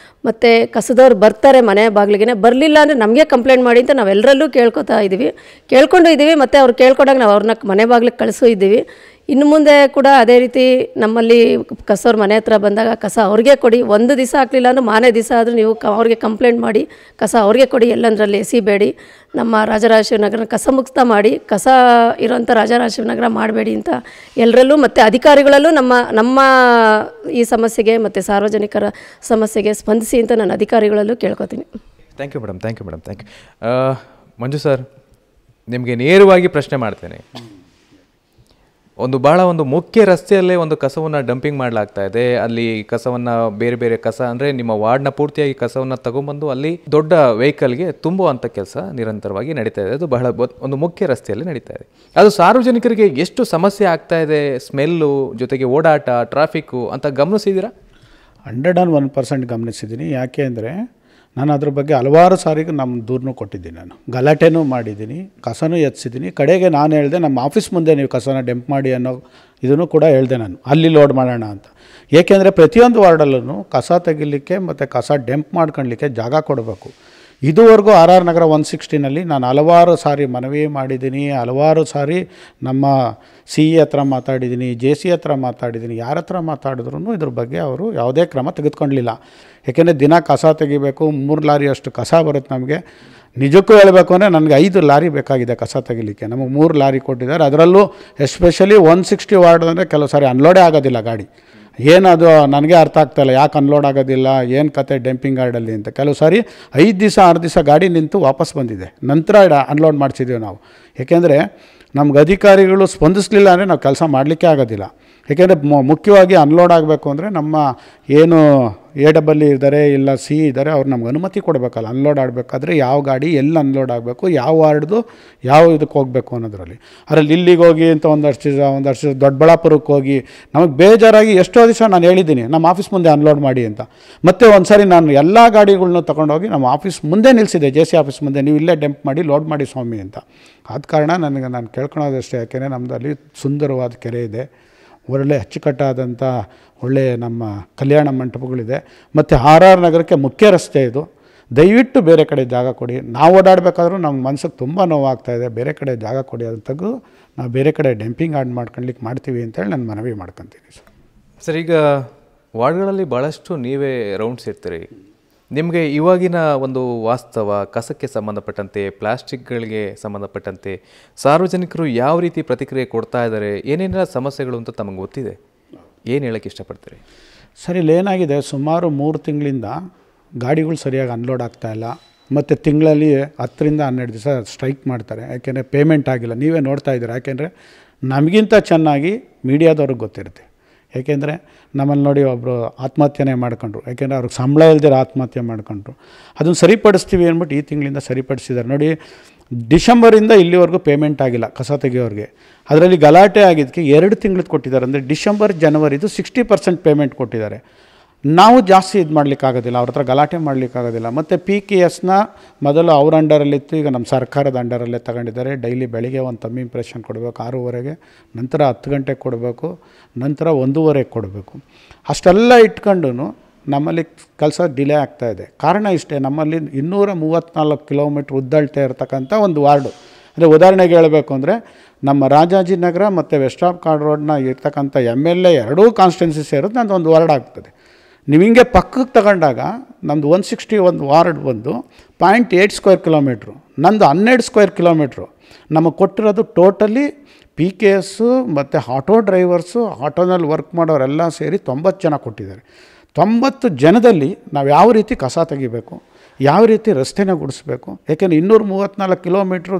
ಮತ್ತು ಕಸದವ್ರು ಬರ್ತಾರೆ ಮನೆ ಬಾಗಿಲಿಗೆ, ಬರಲಿಲ್ಲ ಅಂದರೆ ನಮಗೆ ಕಂಪ್ಲೇಂಟ್ ಮಾಡಿ ಅಂತ ನಾವೆಲ್ಲರಲ್ಲೂ ಕೇಳ್ಕೊಂಡು ಇದ್ದೀವಿ. ಮತ್ತು ಅವ್ರು ಕೇಳ್ಕೊಂಡಾಗ ನಾವು ಅವ್ರನ್ನ ಮನೆ ಬಾಗಿಲಿಗೆ ಕಳಿಸೂ ಇದ್ದೀವಿ. ಇನ್ನು ಮುಂದೆ ಕೂಡ ಅದೇ ರೀತಿ ನಮ್ಮಲ್ಲಿ ಕಸವ್ರ ಮನೆ ಹತ್ರ ಬಂದಾಗ ಕಸ ಅವ್ರಿಗೆ ಕೊಡಿ. ಒಂದು ದಿವಸ ಹಾಕಲಿಲ್ಲ ಅಂದ್ರೆ ಮಾನೇ ದಿವಸ ಆದರೂ ನೀವು ಅವ್ರಿಗೆ ಕಂಪ್ಲೇಂಟ್ ಮಾಡಿ ಕಸ ಅವ್ರಿಗೆ ಕೊಡಿ, ಎಲ್ಲಂದ್ರಲ್ಲಿ ಎಸಿಬೇಡಿ. ನಮ್ಮ ರಾಜರಾಜೇಶ್ವರಿ ನಗರ ಕಸ ಮುಕ್ತ ಮಾಡಿ, ಕಸ ಇರೋಂಥ ರಾಜರಾಜೇಶ್ವರಿ ನಗರ ಮಾಡಬೇಡಿ ಅಂತ ಎಲ್ಲರಲ್ಲೂ ಮತ್ತು ಅಧಿಕಾರಿಗಳಲ್ಲೂ ನಮ್ಮ ಈ ಸಮಸ್ಯೆಗೆ ಮತ್ತು ಸಾರ್ವಜನಿಕರ ಸಮಸ್ಯೆಗೆ ಸ್ಪಂದಿಸಿ ಅಂತ ನಾನು ಅಧಿಕಾರಿಗಳಲ್ಲೂ ಕೇಳ್ಕೊತೀನಿ. Thank you madam. Thank you. Manju sir, ನಿಮಗೆ ನೇರವಾಗಿ ಪ್ರಶ್ನೆ ಮಾಡ್ತೇನೆ. ಭಾಳ ಮುಖ್ಯ ರಸ್ತೆಯಲ್ಲೇ ಒಂದು ಕಸವನ್ನು ಡಂಪಿಂಗ್ ಮಾಡಲಾಗ್ತಾ ಇದೆ. ಅಲ್ಲಿ ಕಸವನ್ನು ಬೇರೆ ಬೇರೆ ಕಸ ಅಂದರೆ ನಿಮ್ಮ ವಾರ್ಡ್ನ ಪೂರ್ತಿಯಾಗಿ ಕಸವನ್ನು ತಗೊಂಬಂದು ಅಲ್ಲಿ ದೊಡ್ಡ ವೆಹಿಕಲ್ಗೆ ತುಂಬುವಂಥ ಕೆಲಸ ನಿರಂತರವಾಗಿ ನಡೀತಾ ಇದೆ. ಅದು ಬಹಳ ಒಂದು ಮುಖ್ಯ ರಸ್ತೆಯಲ್ಲಿ ನಡೀತಾ ಇದೆ. ಅದು ಸಾರ್ವಜನಿಕರಿಗೆ ಎಷ್ಟು ಸಮಸ್ಯೆ ಆಗ್ತಾ ಇದೆ, ಸ್ಮೆಲ್ಲು ಜೊತೆಗೆ ಓಡಾಟ, ಟ್ರಾಫಿಕ್ಕು ಅಂತ ಗಮನಿಸಿದ್ದೀರಾ? 101% ಗಮನಿಸಿದ್ದೀನಿ. ಯಾಕೆ ಅಂದರೆ ನಾನು ಅದ್ರ ಬಗ್ಗೆ ಹಲವಾರು ಸಾರಿಗೆ ನಮ್ಮ ದೂರನೂ ಕೊಟ್ಟಿದ್ದೀನಿ, ನಾನು ಗಲಾಟೆನೂ ಮಾಡಿದ್ದೀನಿ, ಕಸನೂ ಎತ್ತಿಸಿದ್ದೀನಿ. ಕಡೆಗೆ ನಾನು ಹೇಳಿದೆ ನಮ್ಮ ಆಫೀಸ್ ಮುಂದೆ ನೀವು ಕಸನ ಡಂಪ್ ಮಾಡಿ ಅನ್ನೋ ಇದನ್ನು ಕೂಡ ಹೇಳಿದೆ ನಾನು, ಅಲ್ಲಿ ಲೋಡ್ ಮಾಡೋಣ ಅಂತ. ಏಕೆಂದರೆ ಪ್ರತಿಯೊಂದು ವಾರ್ಡಲ್ಲೂ ಕಸ ತೆಗಿಲಿಕ್ಕೆ ಮತ್ತು ಕಸ ಡಂಪ್ ಮಾಡ್ಕೊಳ್ಳಿಕ್ಕೆ ಜಾಗ ಕೊಡಬೇಕು. ಇದುವರೆಗೂ RR ನಗರ 160ನಲ್ಲಿ ನಾನು ಹಲವಾರು ಸಾರಿ ಮನವಿ ಮಾಡಿದ್ದೀನಿ, ಹಲವಾರು ಸಾರಿ ನಮ್ಮ CE ಹತ್ರ ಮಾತಾಡಿದ್ದೀನಿ, JC ಹತ್ರ ಮಾತಾಡಿದ್ದೀನಿ. ಯಾರ ಹತ್ರ ಮಾತಾಡಿದ್ರೂ ಇದ್ರ ಬಗ್ಗೆ ಅವರು ಯಾವುದೇ ಕ್ರಮ ತೆಗೆದುಕೊಳ್ಳಲಿಲ್ಲ. ಏಕೆಂದರೆ ದಿನ ಕಸ ತೆಗಿಬೇಕು, 3 ಲಾರಿಯಷ್ಟು ಕಸ ಬರುತ್ತೆ ನಮಗೆ. ನಿಜಕ್ಕೂ ಹೇಳಬೇಕು ಅಂದರೆ ನನಗೆ 5 ಲಾರಿ ಬೇಕಾಗಿದೆ ಕಸ ತೆಗಿಲಿಕ್ಕೆ, ನಮಗೆ 3 ಲಾರಿ ಕೊಟ್ಟಿದ್ದಾರೆ. ಅದರಲ್ಲೂ ಎಸ್ಪೆಷಲಿ 160 ವಾರ್ಡ್ ಅಂದರೆ ಕೆಲವು ಸಾರಿ ಅನ್ಲೋಡೇ ಆಗೋದಿಲ್ಲ ಗಾಡಿ. ಏನದು ನನಗೆ ಅರ್ಥ ಆಗ್ತಾಯಿಲ್ಲ, ಯಾಕೆ ಅನ್ಲೋಡ್ ಆಗೋದಿಲ್ಲ, ಏನು ಕತೆ ಡಂಪಿಂಗ್ ಯಾರ್ಡಲ್ಲಿ ಅಂತ. ಕೆಲವು ಸಾರಿ 5 ದಿವಸ 6 ದಿವಸ ಗಾಡಿ ನಿಂತು ವಾಪಸ್ ಬಂದಿದೆ, ನಂತರ ಅನ್ಲೋಡ್ ಮಾಡಿಸಿದ್ದೀವಿ ನಾವು. ಏಕೆಂದರೆ ನಮ್ಗೆ ಅಧಿಕಾರಿಗಳು ಸ್ಪಂದಿಸಲಿಲ್ಲ ಅಂದರೆ ನಾವು ಕೆಲಸ ಮಾಡಲಿಕ್ಕೆ ಆಗೋದಿಲ್ಲ. ಏಕೆಂದರೆ ಮುಖ್ಯವಾಗಿ ಅನ್ಲೋಡ್ ಆಗಬೇಕು ಅಂದರೆ ನಮ್ಮ ಏನು AEE ಇದ್ದಾರೆ ಇಲ್ಲ CE ಇದ್ದಾರೆ, ಅವ್ರು ನಮ್ಗೆ ಅನುಮತಿ ಕೊಡಬೇಕಲ್ಲ ಅನ್ಲೋಡ್ ಆಗಬೇಕಾದ್ರೆ. ಯಾವ ಗಾಡಿ ಎಲ್ಲಿ ಅನ್ಲೋಡ್ ಆಗಬೇಕು, ಯಾವ ವಾರ್ಡ್ದು ಯಾವ ಇದಕ್ಕೆ ಹೋಗಬೇಕು ಅನ್ನೋದ್ರಲ್ಲಿ. ಅದರಲ್ಲಿ ಇಲ್ಲಿಗೆ ಹೋಗಿ ಅಂತ ಒಂದಷ್ಟು ದಿವಸ ದೊಡ್ಡಬಳ್ಳಾಪುರಕ್ಕೆ ಹೋಗಿ ನಮಗೆ ಬೇಜಾರಾಗಿ ಎಷ್ಟೋ ದಿವಸ ನಾನು ಹೇಳಿದ್ದೀನಿ ನಮ್ಮ ಆಫೀಸ್ ಮುಂದೆ ಅನ್ಲೋಡ್ ಮಾಡಿ ಅಂತ. ಮತ್ತು ಒಂದು ಸಾರಿ ನಾನು ಎಲ್ಲ ಗಾಡಿಗಳ್ನ ತೊಗೊಂಡೋಗಿ ನಮ್ಮ ಆಫೀಸ್ ಮುಂದೆ ನಿಲ್ಲಿಸಿದೆ, JC ಆಫೀಸ್ ಮುಂದೆ, ನೀವು ಇಲ್ಲೇ ಡಂಪ್ ಮಾಡಿ ಲೋಡ್ ಮಾಡಿ ಸ್ವಾಮಿ ಅಂತ. ಆದ ಕಾರಣ ನಾನು ಕೇಳ್ಕೊಳೋದಷ್ಟೇ. ಯಾಕೆಂದರೆ ನಮ್ಮದು ಅಲ್ಲಿ ಸುಂದರವಾದ ಕೆರೆ ಇದೆ, ಒಳ್ಳೆ ಅಚ್ಚುಕಟ್ಟಾದಂಥ ಒಳ್ಳೆ ನಮ್ಮ ಕಲ್ಯಾಣ ಮಂಟಪಗಳಿದೆ, ಮತ್ತು RR ನಗರಕ್ಕೆ ಮುಖ್ಯ ರಸ್ತೆ ಇದು. ದಯವಿಟ್ಟು ಬೇರೆ ಕಡೆ ಜಾಗ ಕೊಡಿ. ನಾವು ಓಡಾಡಬೇಕಾದ್ರೂ ನಮ್ಮ ಮನಸ್ಸಿಗೆ ತುಂಬ ನೋವಾಗ್ತಾಯಿದೆ, ಬೇರೆ ಕಡೆ ಜಾಗ ಕೊಡಿ, ಅದನ್ನು ತೆಗೆದು ನಾವು ಬೇರೆ ಕಡೆ ಡಂಪಿಂಗ್ ಮಾಡ್ಕೊಳ್ಲಿಕ್ಕೆ ಮಾಡ್ತೀವಿ ಅಂತೇಳಿ ನಾನು ಮನವಿ ಮಾಡ್ಕೊತೀನಿ ಸರ್. ಈಗ ವಾರ್ಡ್ಗಳಲ್ಲಿ ಭಾಳಷ್ಟು ನೀವೇ ರೌಂಡ್ಸ್ ಇರ್ತೀರಿ. ನಿಮಗೆ ಇವಾಗಿನ ಒಂದು ವಾಸ್ತವ ಕಸಕ್ಕೆ ಸಂಬಂಧಪಟ್ಟಂತೆ, ಪ್ಲಾಸ್ಟಿಕ್ಗಳಿಗೆ ಸಂಬಂಧಪಟ್ಟಂತೆ ಸಾರ್ವಜನಿಕರು ಯಾವ ರೀತಿ ಪ್ರತಿಕ್ರಿಯೆ ಕೊಡ್ತಾ ಇದ್ದಾರೆ, ಏನೇನೆಲ್ಲ ಸಮಸ್ಯೆಗಳು ಅಂತ ತಮಗೆ ಗೊತ್ತಿದೆ, ಏನು ಹೇಳೋಕ್ಕೆ ಇಷ್ಟಪಡ್ತೀರಿ? ಸರ್, ಇಲ್ಲಿ ಏನಾಗಿದೆ, ಸುಮಾರು 3 ತಿಂಗಳಿಂದ ಗಾಡಿಗಳು ಸರಿಯಾಗಿ ಅನ್ಲೋಡ್ ಆಗ್ತಾಯಿಲ್ಲ. ಮತ್ತು ತಿಂಗಳಲ್ಲಿ 10 ರಿಂದ 12 ದಿವಸ ಸ್ಟ್ರೈಕ್ ಮಾಡ್ತಾರೆ. ಯಾಕೆಂದರೆ ಪೇಮೆಂಟ್ ಆಗಿಲ್ಲ. ನೀವೇ ನೋಡ್ತಾ ಇದ್ದೀರ. ಯಾಕೆಂದರೆ ನಮಗಿಂತ ಚೆನ್ನಾಗಿ ಮೀಡಿಯಾದವ್ರಿಗೆ ಗೊತ್ತಿರುತ್ತೆ. ಏಕೆಂದರೆ ನಮ್ಮಲ್ಲಿ ನೋಡಿ ಒಬ್ಬರು ಆತ್ಮಹತ್ಯೆನೇ ಮಾಡ್ಕೊಂಡ್ರು, ಯಾಕೆಂದರೆ ಅವ್ರಿಗೆ ಸಂಬಳ ಇಲ್ದಿರೋ ಆತ್ಮಹತ್ಯೆ ಮಾಡ್ಕೊಂಡ್ರು. ಅದನ್ನು ಸರಿಪಡಿಸ್ತೀವಿ ಅಂದ್ಬಿಟ್ಟು ಈ ತಿಂಗಳಿಂದ ಸರಿಪಡಿಸಿದ್ದಾರೆ. ನೋಡಿ, ಡಿಸೆಂಬರಿಂದ ಇಲ್ಲಿವರೆಗೂ ಪೇಮೆಂಟ್ ಆಗಿಲ್ಲ ಕಸ ತೆಗೆಯೋರಿಗೆ. ಅದರಲ್ಲಿ ಗಲಾಟೆ ಆಗಿದ್ದಕ್ಕೆ 2 ತಿಂಗಳದ್ದು ಕೊಟ್ಟಿದ್ದಾರೆ. ಅಂದರೆ ಡಿಸೆಂಬರ್ ಜನವರಿದು 60% ಪೇಮೆಂಟ್ ಕೊಟ್ಟಿದ್ದಾರೆ. ನಾವು ಜಾಸ್ತಿ ಇದು ಮಾಡಲಿಕ್ಕಾಗೋದಿಲ್ಲ, ಅವ್ರ ಹತ್ರ ಗಲಾಟೆ ಮಾಡಲಿಕ್ಕಾಗೋದಿಲ್ಲ. ಮತ್ತು PKSನ ಮೊದಲು ಅವ್ರ ಅಂಡರಲ್ಲಿತ್ತು, ಈಗ ನಮ್ಮ ಸರ್ಕಾರದ ಅಂಡರಲ್ಲೇ ತಗೊಂಡಿದ್ದಾರೆ. ಡೈಲಿ ಬೆಳಿಗ್ಗೆ ಒಂದು ತಮ್ಮ ಇಂಪ್ರೆಷನ್ ಕೊಡಬೇಕು 6:30, ನಂತರ 10 ಗಂಟೆಗೆ ಕೊಡಬೇಕು, ನಂತರ 1:30 ಕೊಡಬೇಕು. ಅಷ್ಟೆಲ್ಲ ಇಟ್ಕೊಂಡು ನಮ್ಮಲ್ಲಿ ಕೆಲಸ ಡಿಲೇ ಆಗ್ತಾಯಿದೆ. ಕಾರಣ ಇಷ್ಟೇ, ನಮ್ಮಲ್ಲಿ 234 ಕಿಲೋಮೀಟ್ರ್ ಉದ್ದಳ್ತಾ ಇರತಕ್ಕಂಥ ಒಂದು ವಾರ್ಡು. ಅಂದರೆ ಉದಾಹರಣೆಗೆ ಹೇಳಬೇಕು ಅಂದರೆ ನಮ್ಮ ರಾಜಾಜಿನಗರ ಮತ್ತು ವೆಸ್ಟ್ ಆಫ್ ಕಾರ್ಡ್ ರೋಡ್ನ ಇರ್ತಕ್ಕಂಥ MLA ಎರಡೂ ಕಾನ್ಸ್ಟಿಟ್ಯೂನ್ಸಿ ಸೇರೋದು ನಂದು ಒಂದು ವಾರ್ಡ್ ಆಗ್ತದೆ. ನೀವು ಹಿಂಗೆ ಪಕ್ಕಕ್ಕೆ ತಗೊಂಡಾಗ ನಮ್ಮದು 161 ವಾರ್ಡ್ ಬಂದು 0.8 ಸ್ಕ್ವೇರ್ ಕಿಲೋಮೀಟ್ರು, ನಂದು 12 ಸ್ಕ್ವೇರ್ ಕಿಲೋಮೀಟ್ರು. ನಮಗೆ ಕೊಟ್ಟಿರೋದು ಟೋಟಲಿ PKS ಮತ್ತು ಆಟೋ ಡ್ರೈವರ್ಸು, ಆಟೋನಲ್ಲಿ ವರ್ಕ್ ಮಾಡೋರೆಲ್ಲ ಸೇರಿ 90 ಜನ ಕೊಟ್ಟಿದ್ದಾರೆ. 90 ಜನದಲ್ಲಿ ನಾವು ಯಾವ ರೀತಿ ಕಸ ತೆಗಿಬೇಕು, ಯಾವ ರೀತಿ ರಸ್ತೆನ ಗುಡಿಸ್ಬೇಕು. ಯಾಕೆಂದರೆ 234 ಕಿಲೋಮೀಟ್ರು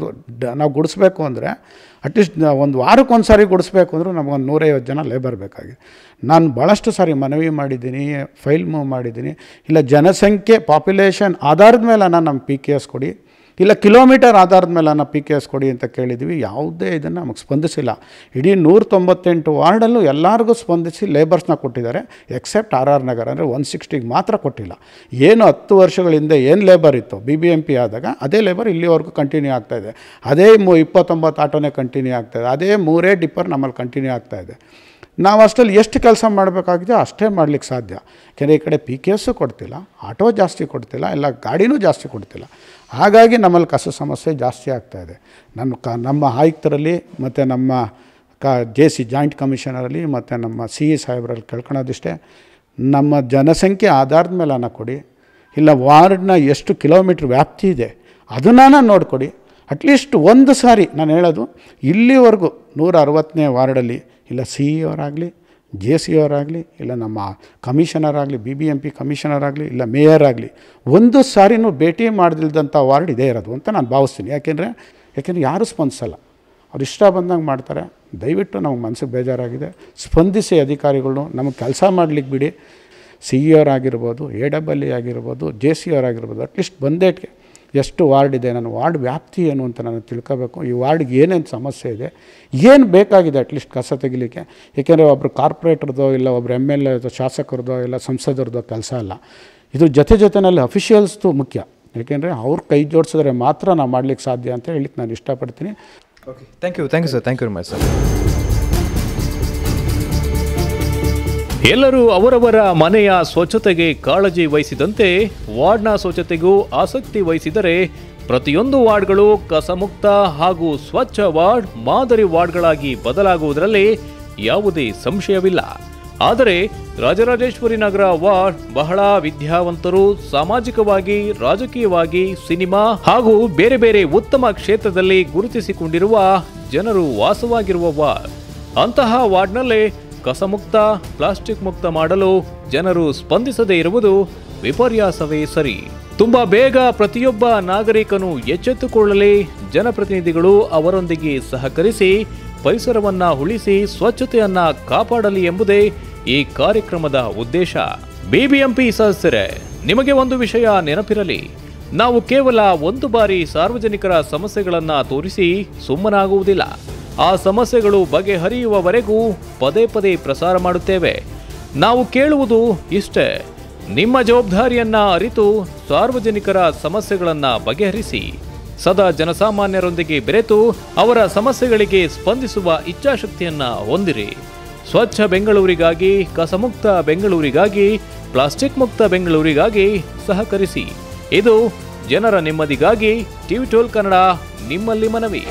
ನಾವು ಗುಡಿಸ್ಬೇಕು ಅಂದರೆ ಅಟ್ಲೀಸ್ಟ್ ಒಂದು ವಾರಕ್ಕೊಂದು ಸಾರಿ ಗುಡಿಸ್ಬೇಕು ಅಂದರೂ ನಮಗೊಂದು 150 ಜನ ಲೇಬರ್ ಬೇಕಾಗಿದೆ. ನಾನು ಭಾಳಷ್ಟು ಸಾರಿ ಮನವಿ ಮಾಡಿದ್ದೀನಿ, ಫೈಲ್ ಮೂವ್ ಮಾಡಿದ್ದೀನಿ. ಇಲ್ಲ ಜನಸಂಖ್ಯೆ ಪಾಪ್ಯುಲೇಷನ್ ಆಧಾರದ ಮೇಲೆ ನಮ್ಮ PKS ಕೊಡಿ, ಇಲ್ಲ ಕಿಲೋಮೀಟರ್ ಆಧಾರದ ಮೇಲೆ PKS ಕೊಡಿ ಅಂತ ಕೇಳಿದ್ವಿ. ಯಾವುದೇ ಇದನ್ನು ನಮಗೆ ಸ್ಪಂದಿಸಿಲ್ಲ. ಇಡೀ 198 ವಾರ್ಡಲ್ಲೂ ಎಲ್ಲರಿಗೂ ಸ್ಪಂದಿಸಿ ಲೇಬರ್ಸ್ನ ಕೊಟ್ಟಿದ್ದಾರೆ, ಎಕ್ಸೆಪ್ಟ್ RR ನಗರ ಅಂದರೆ 160ಗೆ ಮಾತ್ರ ಕೊಟ್ಟಿಲ್ಲ. ಏನು 10 ವರ್ಷಗಳ ಹಿಂದೆ ಏನು ಲೇಬರ್ ಇತ್ತು BBMP ಆದಾಗ ಅದೇ ಲೇಬರ್ ಇಲ್ಲಿವರೆಗೂ ಕಂಟಿನ್ಯೂ ಆಗ್ತಾಯಿದೆ. ಅದೇ 29 ಆಟೋನೇ ಕಂಟಿನ್ಯೂ ಆಗ್ತಾಯಿದೆ. ಅದೇ 3 ಡಿಪ್ಪರ್ ನಮ್ಮಲ್ಲಿ ಕಂಟಿನ್ಯೂ ಆಗ್ತಾಯಿದೆ. ನಾವು ಅಷ್ಟರಲ್ಲಿ ಎಷ್ಟು ಕೆಲಸ ಮಾಡಬೇಕಾಗಿದೆ ಅಷ್ಟೇ ಮಾಡಲಿಕ್ಕೆ ಸಾಧ್ಯ. ಯಾಕೆಂದರೆ ಈ ಕಡೆ PKS ಕೊಡ್ತಿಲ್ಲ, ಆಟೋ ಜಾಸ್ತಿ ಕೊಡ್ತಿಲ್ಲ, ಎಲ್ಲ ಗಾಡಿನೂ ಜಾಸ್ತಿ ಕೊಡ್ತಿಲ್ಲ. ಹಾಗಾಗಿ ನಮ್ಮಲ್ಲಿ ಕಸ ಸಮಸ್ಯೆ ಜಾಸ್ತಿ ಆಗ್ತಾಯಿದೆ. ನಮ್ಮ ಆಯುಕ್ತರಲ್ಲಿ ಮತ್ತು ನಮ್ಮ JC ಜಾಯಿಂಟ್ ಕಮಿಷನರಲ್ಲಿ ಮತ್ತು ನಮ್ಮ CE ಸಾಹೇಬರಲ್ಲಿ ಕೇಳ್ಕೊಳೋದಿಷ್ಟೇ, ನಮ್ಮ ಜನಸಂಖ್ಯೆ ಆಧಾರದ ಮೇಲೆ ಕೊಡಿ, ಇಲ್ಲ ವಾರ್ಡ್ನ ಎಷ್ಟು ಕಿಲೋಮೀಟ್ರ್ ವ್ಯಾಪ್ತಿ ಇದೆ ಅದನ್ನು ನೋಡಿಕೊಡಿ. ಅಟ್ಲೀಸ್ಟ್ ಒಂದು ಸಾರಿ ನಾನು ಹೇಳೋದು, ಇಲ್ಲಿವರೆಗೂ 160ನೇ ವಾರ್ಡಲ್ಲಿ ಇಲ್ಲ CE ಅವರಾಗಲಿ, JC ಅವರಾಗಲಿ, ಇಲ್ಲ ನಮ್ಮ ಕಮಿಷನರ್ ಆಗಲಿ, BBMP ಕಮಿಷನರ್ ಆಗಲಿ, ಇಲ್ಲ ಮೇಯರ್ ಆಗಲಿ, ಒಂದು ಸಾರಿನೂ ಭೇಟಿ ಮಾಡದಿಲ್ದಂಥ ವಾರ್ಡ್ ಇದೇ ಇರೋದು ಅಂತ ನಾನು ಭಾವಿಸ್ತೀನಿ. ಯಾಕೆಂದರೆ ಯಾರೂ ಸ್ಪಂದಿಸಲ್ಲ, ಅವ್ರು ಇಷ್ಟ ಬಂದಂಗೆ ಮಾಡ್ತಾರೆ. ದಯವಿಟ್ಟು ನಮಗೆ ಮನಸ್ಸಿಗೆ ಬೇಜಾರಾಗಿದೆ. ಸ್ಪಂದಿಸಿ ಅಧಿಕಾರಿಗಳು, ನಮಗೆ ಕೆಲಸ ಮಾಡಲಿಕ್ಕೆ ಬಿಡಿ. CE ಅವರಾಗಿರ್ಬೋದು, AEE ಆಗಿರ್ಬೋದು, JC ಅವರಾಗಿರ್ಬೋದು, ಅಟ್ಲೀಸ್ಟ್ ಬಂದೇಟ್ಗೆ ಎಷ್ಟು ವಾರ್ಡ್ ಇದೆ, ನನ್ನ ವಾರ್ಡ್ ವ್ಯಾಪ್ತಿ ಏನು ಅಂತ ನಾನು ತಿಳ್ಕೋಬೇಕು. ಈ ವಾರ್ಡ್ಗೆ ಏನೇನು ಸಮಸ್ಯೆ ಇದೆ, ಏನು ಬೇಕಾಗಿದೆ ಅಟ್ಲೀಸ್ಟ್ ಕಸ ತೆಗಿಲಿಕ್ಕೆ. ಏಕೆಂದರೆ ಒಬ್ಬರು ಕಾರ್ಪೊರೇಟ್ರದೋ ಇಲ್ಲ ಒಬ್ಬರು MLA ಶಾಸಕರದೋ ಇಲ್ಲ ಸಂಸದರದೋ ಕೆಲಸ ಅಲ್ಲ. ಇದು ಜೊತೆಯಲ್ಲಿ ಅಫಿಷಿಯಲ್ಸ್ದು ಮುಖ್ಯ. ಏಕೆಂದರೆ ಅವ್ರು ಕೈ ಜೋಡಿಸಿದ್ರೆ ಮಾತ್ರ ನಾವು ಮಾಡಲಿಕ್ಕೆ ಸಾಧ್ಯ ಅಂತ ಹೇಳಿಕ್ಕೆ ನಾನು ಇಷ್ಟಪಡ್ತೀನಿ. Okay, thank you sir, thank you very much sir. ಎಲ್ಲರೂ ಅವರವರ ಮನೆಯ ಸ್ವಚ್ಛತೆಗೆ ಕಾಳಜಿ ವಹಿಸಿದಂತೆ ವಾರ್ಡ್ನ ಸ್ವಚ್ಛತೆಗೂ ಆಸಕ್ತಿ ವಹಿಸಿದರೆ ಪ್ರತಿಯೊಂದು ವಾರ್ಡ್ಗಳು ಕಸಮುಕ್ತ ಹಾಗೂ ಸ್ವಚ್ಛ ವಾರ್ಡ್ ಮಾದರಿ ವಾರ್ಡ್ಗಳಾಗಿ ಬದಲಾಗುವುದರಲ್ಲಿ ಯಾವುದೇ ಸಂಶಯವಿಲ್ಲ. ಆದರೆ ರಾಜರಾಜೇಶ್ವರಿ ನಗರ ವಾರ್ಡ್ ಬಹಳ ವಿದ್ಯಾವಂತರು, ಸಾಮಾಜಿಕವಾಗಿ, ರಾಜಕೀಯವಾಗಿ, ಸಿನಿಮಾ ಹಾಗೂ ಬೇರೆ ಬೇರೆ ಉತ್ತಮ ಕ್ಷೇತ್ರದಲ್ಲಿ ಗುರುತಿಸಿಕೊಂಡಿರುವ ಜನರು ವಾಸವಾಗಿರುವ ವಾರ್ಡ್. ಅಂತಹ ವಾರ್ಡ್ನಲ್ಲೇ ಕಸಮುಕ್ತ, ಪ್ಲಾಸ್ಟಿಕ್ ಮುಕ್ತ ಮಾಡಲು ಜನರು ಸ್ಪಂದಿಸದೇ ಇರುವುದು ವಿಪರ್ಯಾಸವೇ ಸರಿ. ತುಂಬಾ ಬೇಗ ಪ್ರತಿಯೊಬ್ಬ ನಾಗರಿಕನು ಎಚ್ಚೆತ್ತುಕೊಳ್ಳಲಿ, ಜನಪ್ರತಿನಿಧಿಗಳು ಅವರೊಂದಿಗೆ ಸಹಕರಿಸಿ ಪರಿಸರವನ್ನ ಉಳಿಸಿ ಸ್ವಚ್ಛತೆಯನ್ನ ಕಾಪಾಡಲಿ ಎಂಬುದೇ ಈ ಕಾರ್ಯಕ್ರಮದ ಉದ್ದೇಶ. BBMP ಸದಸ್ಯರೇ, ನಿಮಗೆ ಒಂದು ವಿಷಯ ನೆನಪಿರಲಿ, ನಾವು ಕೇವಲ ಒಂದು ಬಾರಿ ಸಾರ್ವಜನಿಕರ ಸಮಸ್ಯೆಗಳನ್ನ ತೋರಿಸಿ ಸುಮ್ಮನಾಗುವುದಿಲ್ಲ. ಆ ಸಮಸ್ಯೆಗಳು ಬಗೆಹರಿಯುವವರೆಗೂ ಪದೇ ಪದೇ ಪ್ರಸಾರ ಮಾಡುತ್ತೇವೆ. ನಾವು ಕೇಳುವುದು ಇಷ್ಟೇ, ನಿಮ್ಮ ಜವಾಬ್ದಾರಿಯನ್ನ ಅರಿತು ಸಾರ್ವಜನಿಕರ ಸಮಸ್ಯೆಗಳನ್ನ ಬಗೆಹರಿಸಿ. ಸದಾ ಜನಸಾಮಾನ್ಯರೊಂದಿಗೆ ಬೆರೆತು ಅವರ ಸಮಸ್ಯೆಗಳಿಗೆ ಸ್ಪಂದಿಸುವ ಇಚ್ಛಾಶಕ್ತಿಯನ್ನ ಹೊಂದಿರಿ. ಸ್ವಚ್ಛ ಬೆಂಗಳೂರಿಗಾಗಿ, ಕಸಮುಕ್ತ ಬೆಂಗಳೂರಿಗಾಗಿ, ಪ್ಲಾಸ್ಟಿಕ್ ಮುಕ್ತ ಬೆಂಗಳೂರಿಗಾಗಿ ಸಹಕರಿಸಿ. ಇದು ಜನರ ನೆಮ್ಮದಿಗಾಗಿ TV12 ಕನ್ನಡ ನಿಮ್ಮಲ್ಲಿ ಮನವಿ.